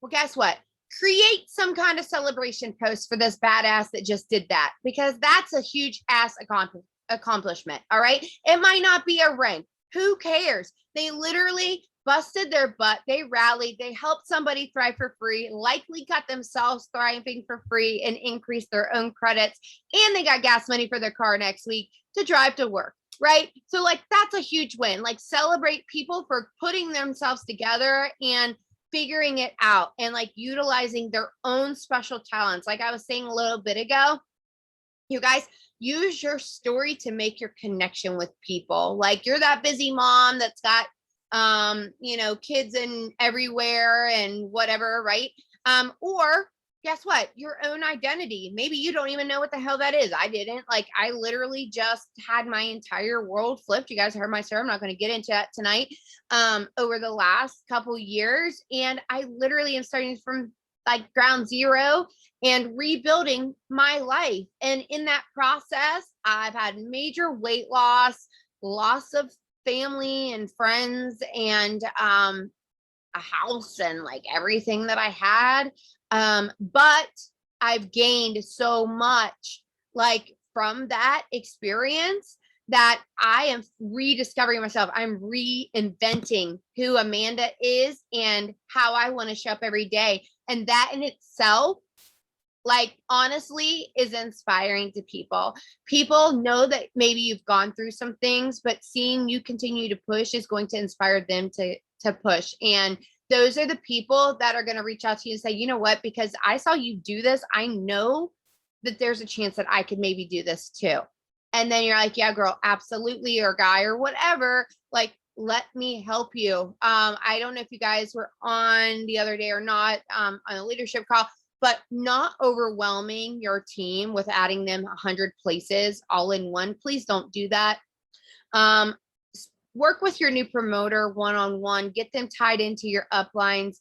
Well, guess what? Create some kind of celebration post for this badass that just did that, because that's a huge ass accomplishment. All right. It might not be a ring. Who cares? They literally busted their butt. They rallied. They helped somebody thrive for free, likely got themselves thriving for free and increased their own credits. And they got gas money for their car next week to drive to work. Right. So, like, that's a huge win. Like, celebrate people for putting themselves together and figuring it out and like utilizing their own special talents. Like I was saying a little bit ago, you guys use your story to make your connection with people. Like, you're that busy mom that's got kids in everywhere and whatever, right? Or guess what? Your own identity. Maybe you don't even know what the hell that is. I didn't. Like, I literally just had my entire world flipped. You guys heard my story. I'm not going to get into that tonight. Over the last couple years, and I literally am starting from like ground zero and rebuilding my life. And in that process, I've had major weight loss of family and friends, and a house and like everything that I had. But I've gained so much like from that experience that I am rediscovering myself. I'm reinventing who Amanda is and how I want to show up every day. And that in itself, like, honestly, is inspiring to people. People know that maybe you've gone through some things, but seeing you continue to push is going to inspire them to push. And those are the people that are going to reach out to you and say, you know what, because I saw you do this, I know that there's a chance that I could maybe do this too. And then you're like, yeah, girl, absolutely, or guy or whatever, like, let me help you. I don't know if you guys were on the other day or not, on a leadership call, but not overwhelming your team with adding them 100 places all in one. Please don't do that. Work with your new promoter one-on-one, get them tied into your uplines,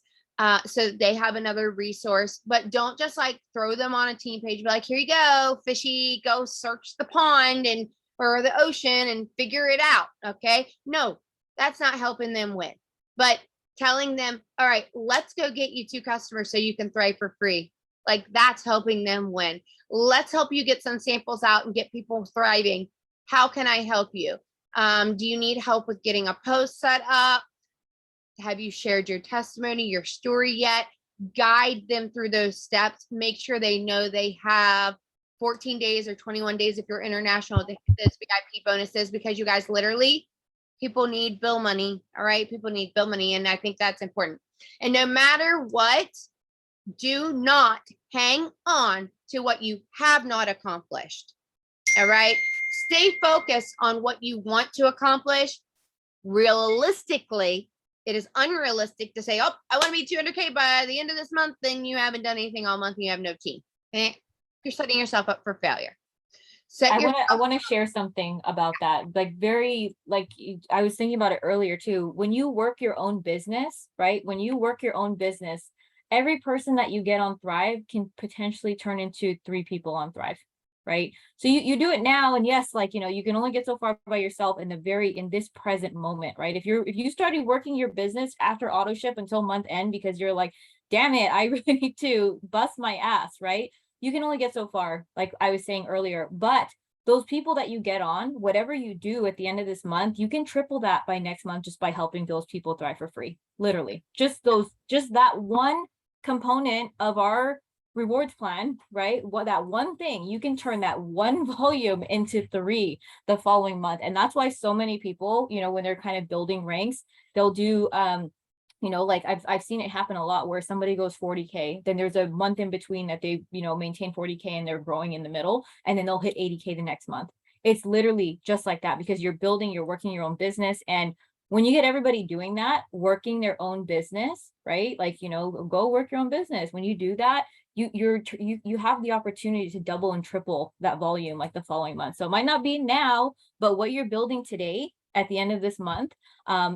so they have another resource, but don't just like throw them on a team page, be like, here you go, fishy, go search the pond and or the ocean and figure it out. Okay. No, that's not helping them win. But telling them, all right, let's go get you 2 customers so you can thrive for free. Like, that's helping them win. Let's help you get some samples out and get people thriving. How can I help you? Do you need help with getting a post set up? Have you shared your testimony, your story yet? Guide them through those steps. Make sure they know they have 14 days or 21 days if you're international to hit those VIP bonuses, because you guys, literally, people need bill money. All right. People need bill money. And I think that's important. And no matter what, do not hang on to what you have not accomplished. All right. Stay focused on what you want to accomplish. Realistically, it is unrealistic to say, oh, I want to be 200K by the end of this month. Then you haven't done anything all month and you have no team. Okay? You're setting yourself up for failure. I want to share something about that. Like, I was thinking about it earlier too. When you work your own business, right? When you work your own business, every person that you get on Thrive can potentially turn into 3 people on Thrive, right? So you do it now, and yes, like, you can only get so far by yourself in this present moment, right? If you started working your business after auto ship until month end because you're like, damn it, I really need to bust my ass, right? You can only get so far, like I was saying earlier. But those people that you get on, whatever you do at the end of this month, you can triple that by next month just by helping those people thrive for free. Literally, just that one component of our rewards plan, right? That one thing, you can turn that one volume into 3 the following month. And that's why so many people, when they're kind of building ranks, they'll do like I've seen it happen a lot where somebody goes 40K, then there's a month in between that they, maintain 40K and they're growing in the middle, and then they'll hit 80K the next month. It's literally just like that, because you're working your own business. And when you get everybody doing that, working their own business, right? Like, go work your own business. When you do that, you have the opportunity to double and triple that volume like the following month. So it might not be now, but what you're building today at the end of this month,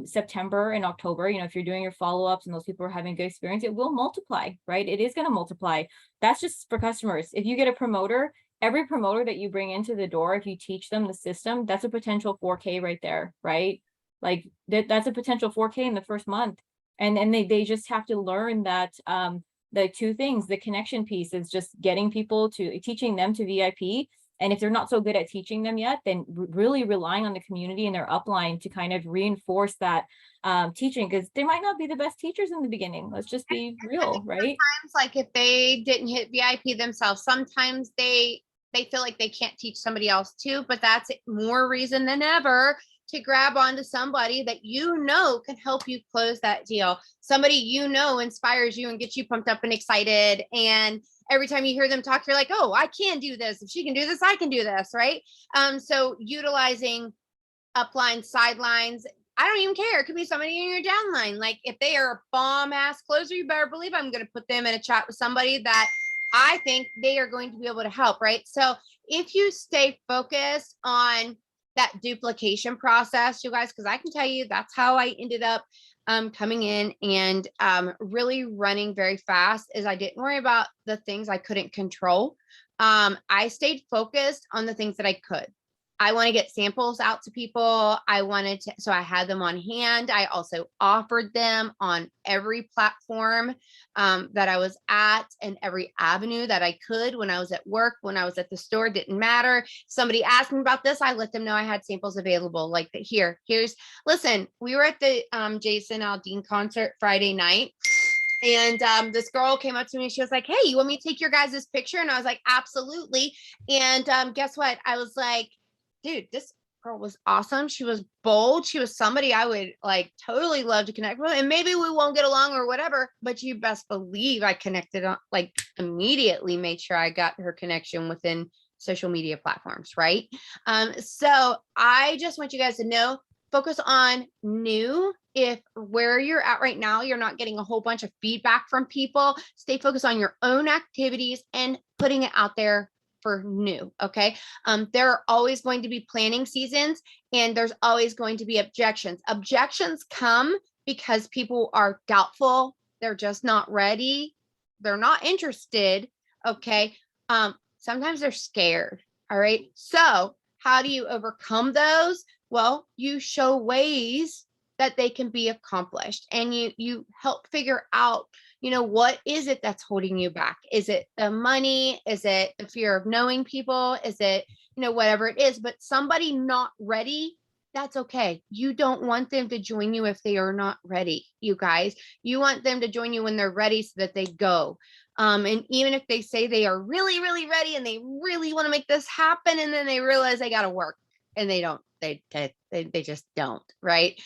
September and October, if you're doing your follow-ups and those people are having a good experience, it will multiply, right? It is going to multiply. That's just for customers. If you get a promoter, every promoter that you bring into the door, if you teach them the system, that's a potential 4K right there, right? Like that's a potential 4K in the first month. And they just have to learn that the 2 things, the connection piece is just getting people to teaching them to VIP, And if they're not so good at teaching them yet, then really relying on the community and their upline to kind of reinforce that teaching, because they might not be the best teachers in the beginning. Let's just be real, right? Sometimes, like if they didn't hit VIP themselves, sometimes they feel like they can't teach somebody else too, but that's more reason than ever to grab onto somebody that you know can help you close that deal. Somebody you know inspires you and gets you pumped up and excited. And every time you hear them talk, you're like, oh, I can do this. If she can do this, I can do this, right? So utilizing upline, sidelines, I don't even care. It could be somebody in your downline. Like if they are a bomb ass closer, you better believe I'm going to put them in a chat with somebody that I think they are going to be able to help, right? So if you stay focused on that duplication process, you guys, because I can tell you that's how I ended up coming in and really running very fast, is I didn't worry about the things I couldn't control. I stayed focused on the things that I could. I want to get samples out to people. So I had them on hand. I also offered them on every platform that I was at, and every avenue that I could. When I was at work, when I was at the store, didn't matter. Somebody asked me about this, I let them know I had samples available. Like listen, we were at the Jason Aldean concert Friday night. And this girl came up to me. She was like, hey, you want me to take your guys' picture? And I was like, absolutely. And guess what? I was like, dude, this girl was awesome. She was bold. She was somebody I would like totally love to connect with. And maybe we won't get along or whatever, but you best believe I connected on, like immediately made sure I got her connection within social media platforms, right? So I just want you guys to know, focus on new. If where you're at right now, you're not getting a whole bunch of feedback from people, stay focused on your own activities and putting it out there for new. Okay. There are always going to be planning seasons, and there's always going to be objections. Objections come because people are doubtful. They're just not ready. They're not interested. Okay. Sometimes they're scared. All right. So how do you overcome those? Well, you show ways that they can be accomplished, and you help figure out, what is it that's holding you back? Is it the money? Is it the fear of knowing people? Is it, whatever it is? But somebody not ready, that's okay. You don't want them to join you if they are not ready, you guys. You want them to join you when they're ready so that they go. And even if they say they are really, really ready and they really want to make this happen, and then they realize they got to work and they don't, they just don't, right?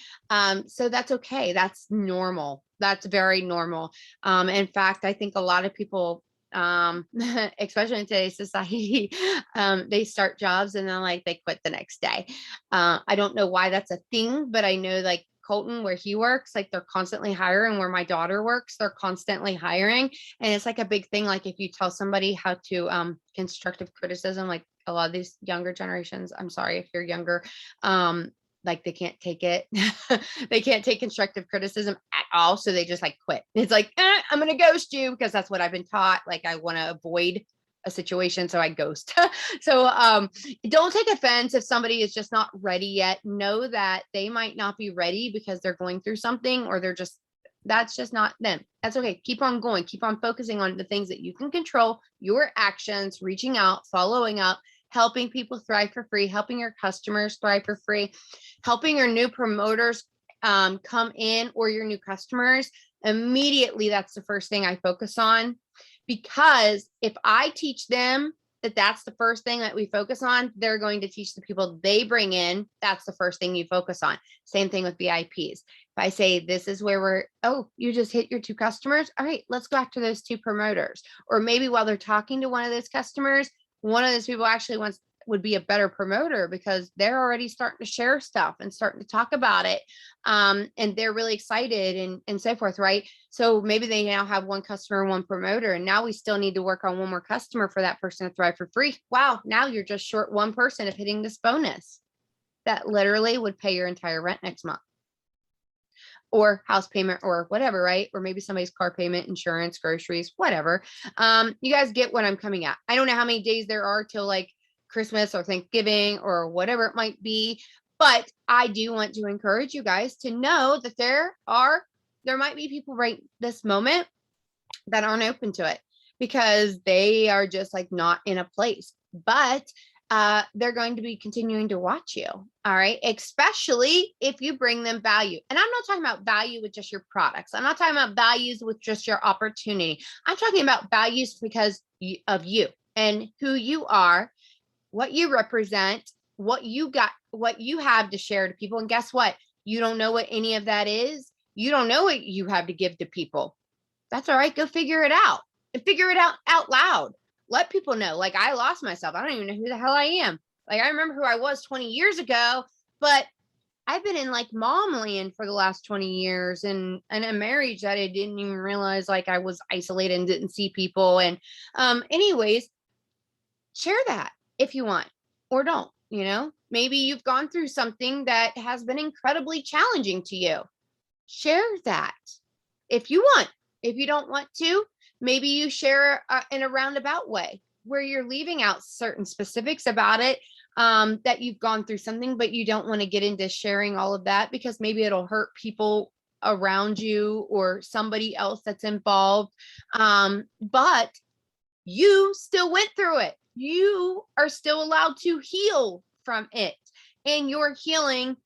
So that's okay. That's normal. That's very normal. In fact, I think a lot of people, especially in today's society, they start jobs and then like they quit the next day. I don't know why that's a thing, but I know like Colton, where he works, like they're constantly hiring. Where my daughter works, they're constantly hiring. And it's like a big thing. Like if you tell somebody how to constructive criticism, like a lot of these younger generations, I'm sorry if you're younger, like they can't take it. They can't take constructive criticism at all. So they just like quit. It's like, I'm going to ghost you, because that's what I've been taught. Like I want to avoid a situation, so I ghost. So don't take offense if somebody is just not ready yet. Know that they might not be ready because they're going through something, or that's just not them. That's okay. Keep on going. Keep on focusing on the things that you can control, your actions, reaching out, following up, helping people thrive for free, helping your customers thrive for free, helping your new promoters come in, or your new customers. Immediately, that's the first thing I focus on, because if I teach them that that's the first thing that we focus on, they're going to teach the people they bring in. That's the first thing you focus on. Same thing with VIPs. If I say, this is where you just hit your 2 customers. All right, let's go after those 2 promoters. Or maybe while they're talking to one of those customers, one of those people actually would be a better promoter, because they're already starting to share stuff and starting to talk about it. And they're really excited and so forth, right? So maybe they now have 1 customer, 1 promoter, and now we still need to work on 1 more customer for that person to thrive for free. Wow, now you're just short 1 person of hitting this bonus that literally would pay your entire rent next month, or house payment, or whatever, right? Or maybe somebody's car payment, insurance, groceries, whatever. You guys get what I'm coming at. I don't know how many days there are till like Christmas or Thanksgiving or whatever it might be, but I do want to encourage you guys to know that there might be people right this moment that aren't open to it, because they are just like not in a place. But they're going to be continuing to watch you. All right. Especially if you bring them value. And I'm not talking about value with just your products. I'm not talking about values with just your opportunity. I'm talking about values because of you and who you are, what you represent, what you got, what you have to share to people. And guess what? You don't know what any of that is. You don't know what you have to give to people. That's all right. Go figure it out and figure it out loud. Let people know. Like, I lost myself. I don't even know who the hell I am. Like, I remember who I was 20 years ago, but I've been in like mom land for the last 20 years and a marriage that I didn't even realize, like, I was isolated and didn't see people. And anyways, share that if you want or don't, maybe you've gone through something that has been incredibly challenging to you. Share that if you want. If you don't want to, maybe you share in a roundabout way where you're leaving out certain specifics about it, that you've gone through something, but you don't want to get into sharing all of that because maybe it'll hurt people around you or somebody else that's involved. But you still went through it. You are still allowed to heal from it. And your healing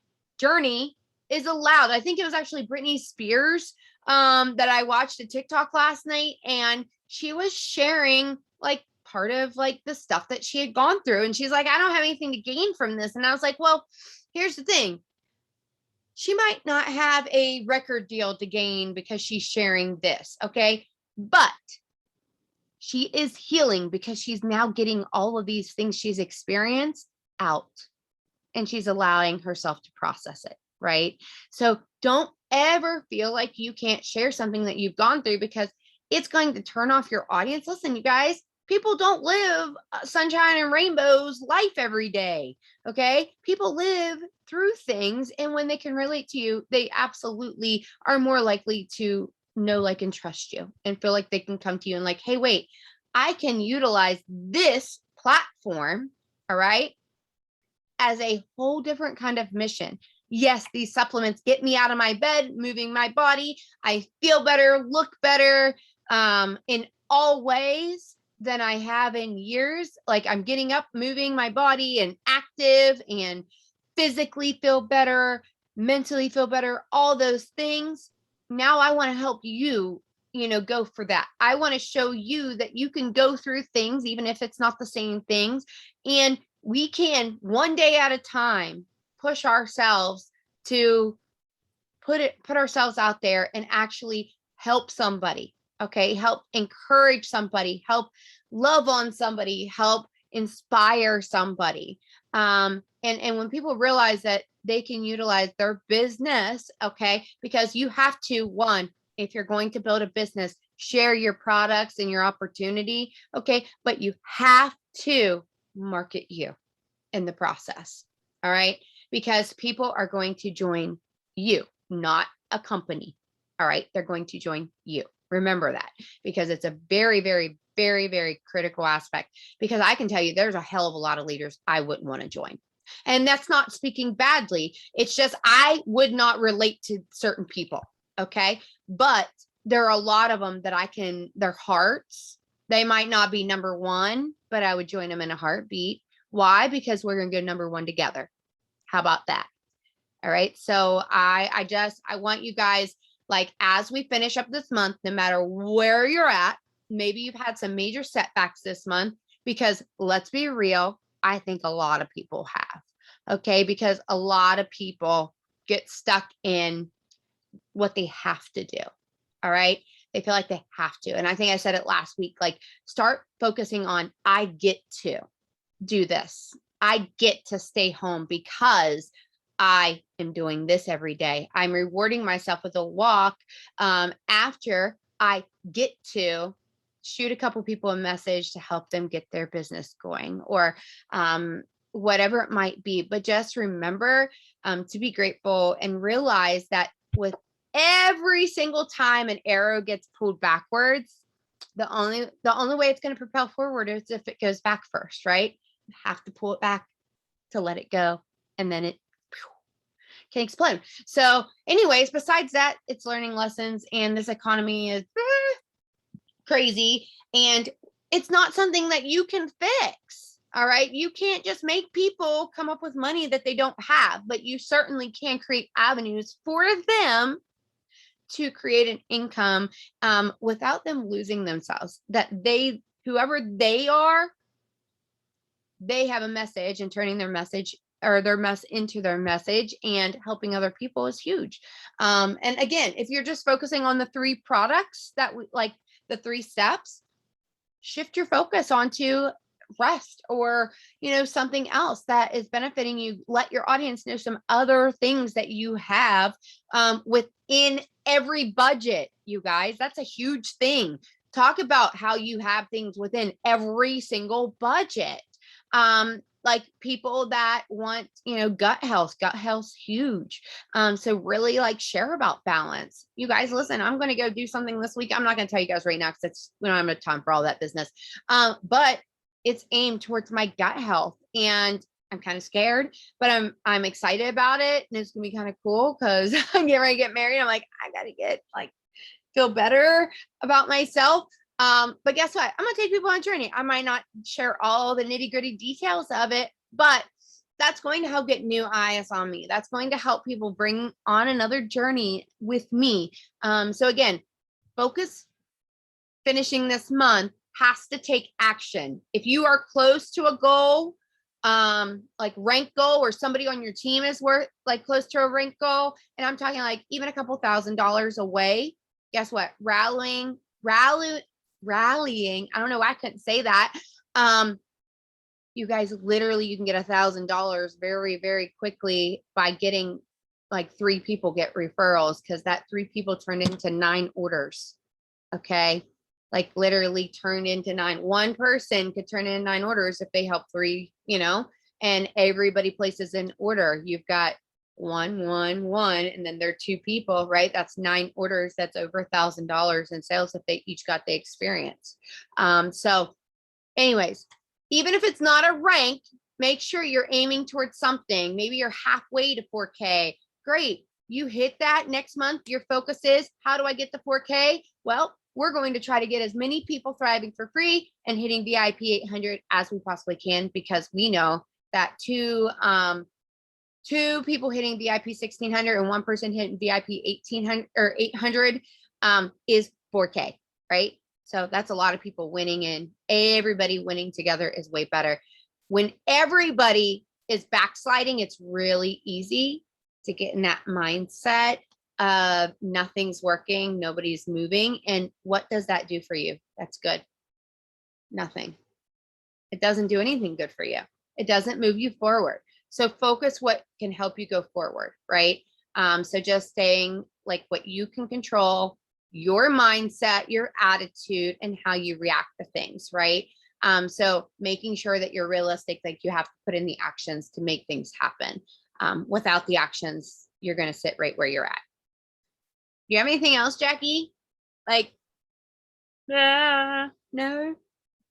journey is allowed. I think it was actually Britney Spears that I watched a TikTok last night, and she was sharing like part of like the stuff that she had gone through. And she's like, I don't have anything to gain from this. And I was like, well, here's the thing. She might not have a record deal to gain because she's sharing this. Okay. But she is healing because she's now getting all of these things she's experienced out, and she's allowing herself to process it. Right. So don't ever feel like you can't share something that you've gone through because it's going to turn off your audience. Listen, you guys, people don't live sunshine and rainbows life every day. Okay. People live through things. And when they can relate to you, they absolutely are more likely to know, like, and trust you and feel like they can come to you and like, hey, wait, I can utilize this platform. All right. As a whole different kind of mission. Yes, these supplements get me out of my bed, moving my body. I feel better, look better in all ways than I have in years. Like, I'm getting up, moving my body and active and physically feel better, mentally feel better, all those things. Now I want to help you, go for that. I want to show you that you can go through things, even if it's not the same things. And we can, one day at a time, push ourselves to put ourselves out there and actually help somebody. Okay. Help encourage somebody, help love on somebody, help inspire somebody. And when people realize that they can utilize their business, okay, because you have to, one, if you're going to build a business, share your products and your opportunity. Okay. But you have to market you in the process. All right. Because people are going to join you, not a company. All right. They're going to join you. Remember that, because it's a very, very, very, very critical aspect, because I can tell you there's a hell of a lot of leaders I wouldn't want to join. And that's not speaking badly. It's just, I would not relate to certain people. Okay. But there are a lot of them that their hearts, they might not be number one, but I would join them in a heartbeat. Why? Because we're going to go number one together. How about that? All right. So I want you guys, like, as we finish up this month, no matter where you're at, maybe you've had some major setbacks this month, because let's be real, I think a lot of people have. Okay. Because a lot of people get stuck in what they have to do. All right. They feel like they have to. And I think I said it last week, like, start focusing on, I get to do this. I get to stay home because I am doing this every day. I'm rewarding myself with a walk after I get to shoot a couple people a message to help them get their business going, or whatever it might be. But just remember to be grateful and realize that with every single time an arrow gets pulled backwards, the only way it's going to propel forward is if it goes back first, right? You have to pull it back to let it go, and then it can explode. So anyways, besides that, it's learning lessons, and this economy is crazy, and it's not something that you can fix. All right. You can't just make people come up with money that they don't have, but you certainly can create avenues for them to create an income without them losing themselves. That they, whoever they are, they have a message, and turning their message or their mess into their message and helping other people is huge. And again, if you're just focusing on the 3 products that we like, the 3 steps, shift your focus onto rest or something else that is benefiting you. Let your audience know some other things that you have within every budget. You guys, that's a huge thing. Talk about how you have things within every single budget. Like people that want gut health's huge. So really like share about balance. You guys, listen, I'm going to go do something this week. I'm not going to tell you guys right now because we don't have time for all that business. But it's aimed towards my gut health, and I'm kind of scared, but I'm excited about it, and it's gonna be kind of cool because I'm getting ready to get married. I'm like, I gotta get feel better about myself. But guess what? I'm gonna take people on a journey. I might not share all the nitty gritty details of it, but that's going to help get new eyes on me. That's going to help people bring on another journey with me. So again, focus. Finishing this month has to take action. If you are close to a goal, like rank goal, or somebody on your team is close to a rank goal, and I'm talking like even a couple $1,000s away, guess what? Rallying. I don't know why I couldn't say that. You guys, literally, you can get $1,000 very, very quickly by getting 3 people get referrals, because that 3 people turned into 9 orders. Okay. Literally turned into 9. One person could turn in 9 orders if they help 3, and everybody places an order. You've got 1, 1, 1, and then there are 2 people, right? That's 9 orders. That's over $1,000 in sales if they each got the experience. So anyways, even if it's not a rank, make sure you're aiming towards something. Maybe you're halfway to 4K. Great. You hit that next month. Your focus is, how do I get to 4K? Well, we're going to try to get as many people thriving for free and hitting VIP 800 as we possibly can, because we know that 2 people hitting VIP 1600 and 1 person hitting VIP 1800 or 800 is 4K, right? So that's a lot of people winning, and everybody winning together is way better. When everybody is backsliding, it's really easy to get in that mindset of nothing's working, nobody's moving. And what does that do for you? That's good. Nothing. It doesn't do anything good for you. It doesn't move you forward. So focus what can help you go forward, right? So just saying what you can control, your mindset, your attitude, and how you react to things, right? So making sure that you're realistic, you have to put in the actions to make things happen. Without the actions, you're going to sit right where you're at. Do you have anything else, Jackie? No.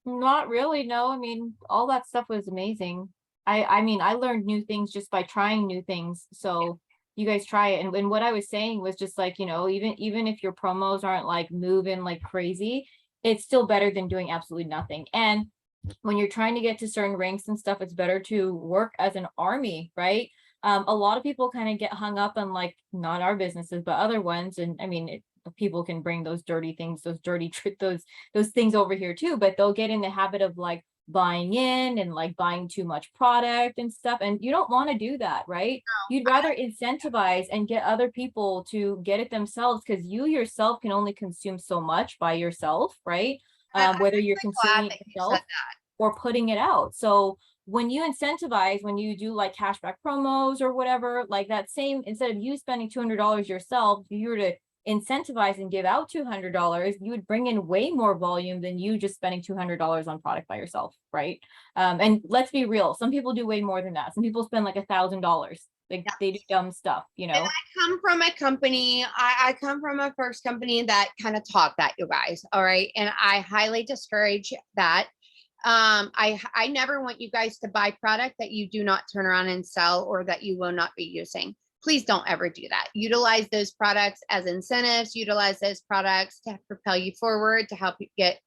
Not really, no. I mean, all that stuff was amazing. I mean, I learned new things just by trying new things. So you guys try it. And what I was saying was just even if your promos aren't moving like crazy, it's still better than doing absolutely nothing. And when you're trying to get to certain ranks and stuff, it's better to work as an army, right? A lot of people kind of get hung up on not our businesses, but other ones. And I mean, people can bring those dirty things, those those things over here too, but they'll get in the habit of buying in and buying too much product and stuff. And you don't want to do that, right? No. You'd rather incentivize and get other people to get it themselves, because you yourself can only consume so much by yourself, right? Whether you're consuming it yourself or putting it out. So when you incentivize, when you do cashback promos or whatever, that same, instead of you spending $200 yourself, if you were to incentivize and give out $200, you would bring in way more volume than you just spending $200 on product by yourself, right? And let's be real, some people do way more than that. Some people spend $1,000. They do dumb stuff, And I come from a company, I come from a first company that kind of taught that, you guys. All right. And I highly discourage that. I never want you guys to buy product that you do not turn around and sell, or that you will not be using. Please don't ever do that. Utilize those products as incentives, utilize those products to propel you forward, to help you get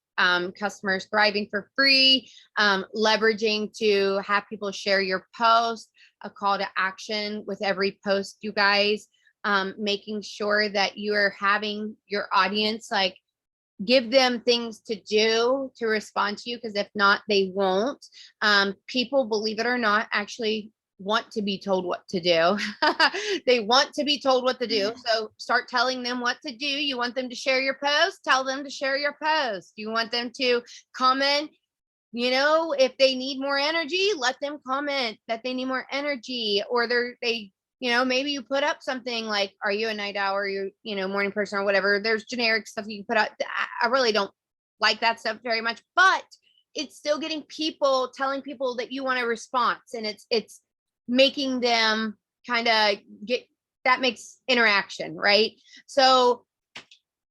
customers thriving for free, leveraging to have people share your post, a call to action with every post, you guys, making sure that you are having your audience like give them things to do to respond to you, because if not, they won't. People, believe it or not, actually want to be told what to do. They want to be told what to do. So start telling them what to do. You want them to share your post, tell them to share your post. You want them to comment, you know, if they need more energy, let them comment that they need more energy, or they you know, maybe you put up something like, are you a night owl, or you know, morning person, or whatever. There's generic stuff you can put out. I really don't like that stuff very much, but it's still getting people, telling people that you want a response, and it's making them kind of get, that makes interaction, right? So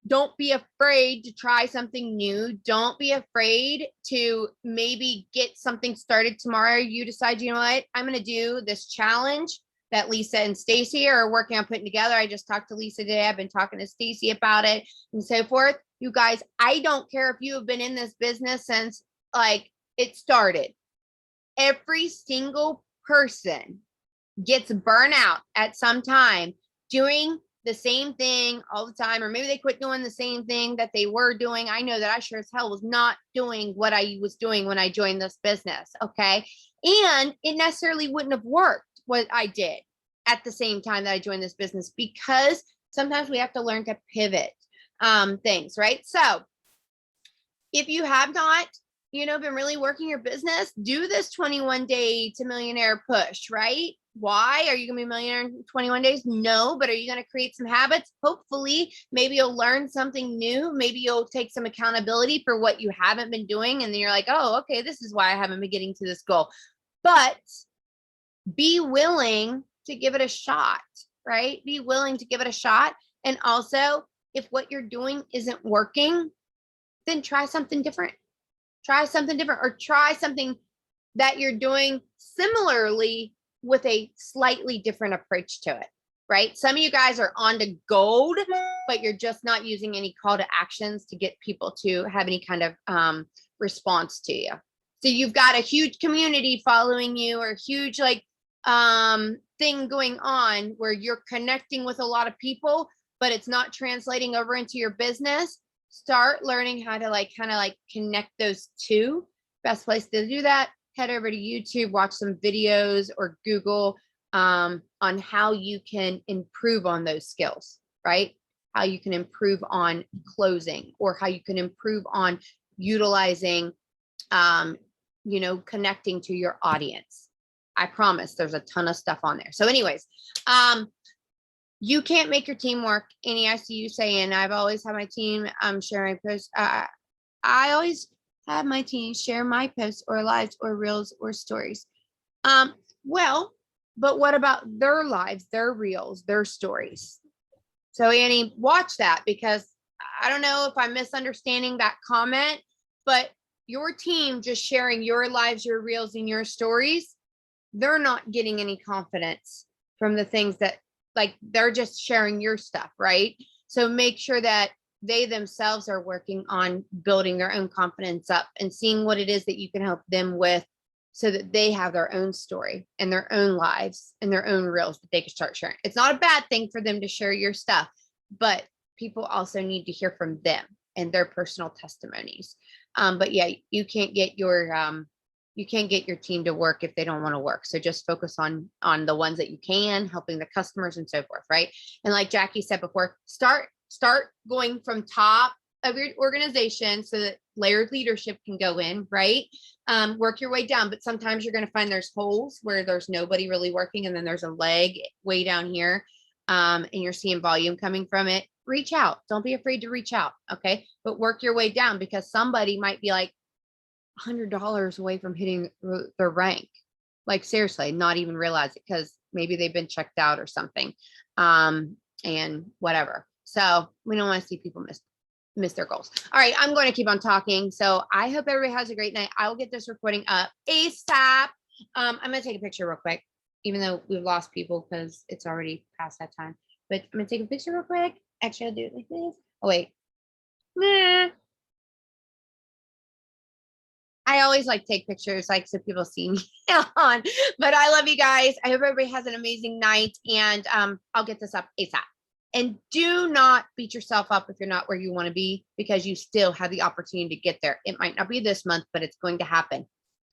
don't be afraid to try something new. Don't be afraid to maybe get something started tomorrow. You decide, you know what, I'm going to do this challenge that Lisa and Stacy are working on putting together. I just talked to Lisa today. I've been talking to Stacy about it and so forth. You guys, I don't care if you have been in this business since like it started. Every single person gets burnout at some time doing the same thing all the time, or maybe they quit doing the same thing that they were doing. I know that I sure as hell was not doing what I was doing when I joined this business. Okay. And it necessarily wouldn't have worked what I did at the same time that I joined this business, because sometimes we have to learn to pivot things, right? So if you have not, you know, been really working your business, do this 21 day to millionaire push, right? Why are you going to be a millionaire in 21 days? No, but are you going to create some habits? Hopefully, maybe you'll learn something new. Maybe you'll take some accountability for what you haven't been doing. And then you're like, oh, okay, this is why I haven't been getting to this goal. But be willing to give it a shot, right? Be willing to give it a shot. And also, if what you're doing isn't working, then try something different. Try something different, or try something that you're doing similarly with a slightly different approach to it, right? Some of you guys are on to gold, but you're just not using any call to actions to get people to have any kind of response to you. So you've got a huge community following you, or huge like thing going on where you're connecting with a lot of people, but it's not translating over into your business. Start learning how to like kind of like connect those two. Best place to do that, head over to YouTube, watch some videos, or Google on how you can improve on those skills, right? How you can improve on closing, or how you can improve on utilizing, you know, connecting to your audience. I promise there's a ton of stuff on there. So anyways, you can't make your team work. Any I see you saying, I've always had my team sharing posts. I always have my team share my posts or lives or reels or stories. Well, but what about their lives, their reels, their stories? So Annie, watch that, because I don't know if I'm misunderstanding that comment, but your team just sharing your lives, your reels, and your stories, they're not getting any confidence from the things that, like, they're just sharing your stuff, right? So make sure that they themselves are working on building their own confidence up and seeing what it is that you can help them with, so that they have their own story and their own lives and their own reels that they can start sharing. It's not a bad thing for them to share your stuff, but people also need to hear from them and their personal testimonies. But yeah, you can't get your team to work if they don't want to work. So just focus on the ones that you can, helping the customers and so forth, right? And like Jackie said before, start going from top of your organization so that layered leadership can go in, right? Work your way down, but sometimes you're going to find there's holes where there's nobody really working, and then there's a leg way down here, and you're seeing volume coming from it. Reach out. Don't be afraid to reach out, okay? But work your way down, because somebody might be like $100 away from hitting their rank. Like seriously, not even realize it, because maybe they've been checked out or something, and whatever. So we don't want to see people miss their goals. All right, I'm going to keep on talking. So I hope everybody has a great night. I will get this recording up ASAP. I'm going to take a picture real quick, even though we've lost people because it's already past that time. But I'm going to take a picture real quick. Actually, I'll do it like this. Oh, wait. Nah. I always like take pictures, like so people see me on. But I love you guys. I hope everybody has an amazing night, and I'll get this up ASAP. And do not beat yourself up if you're not where you want to be, because you still have the opportunity to get there. It might not be this month, but it's going to happen.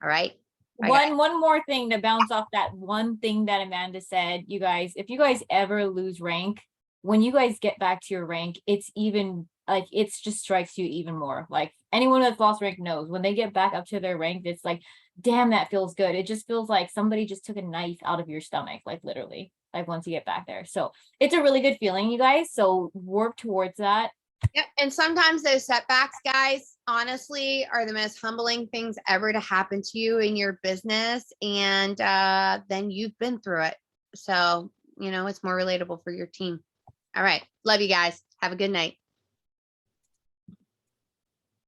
All right. One more thing to bounce off that one thing that Amanda said, you guys, if you guys ever lose rank, when you guys get back to your rank, it's even like, it's just strikes you even more. Like anyone that's lost rank knows when they get back up to their rank, it's like, damn, that feels good. It just feels like somebody just took a knife out of your stomach, like literally, like once you get back there. So it's a really good feeling, you guys. So work towards that. Yep. And sometimes those setbacks, guys, honestly, are the most humbling things ever to happen to you in your business. And then you've been through it. So, it's more relatable for your team. All right. Love you guys. Have a good night.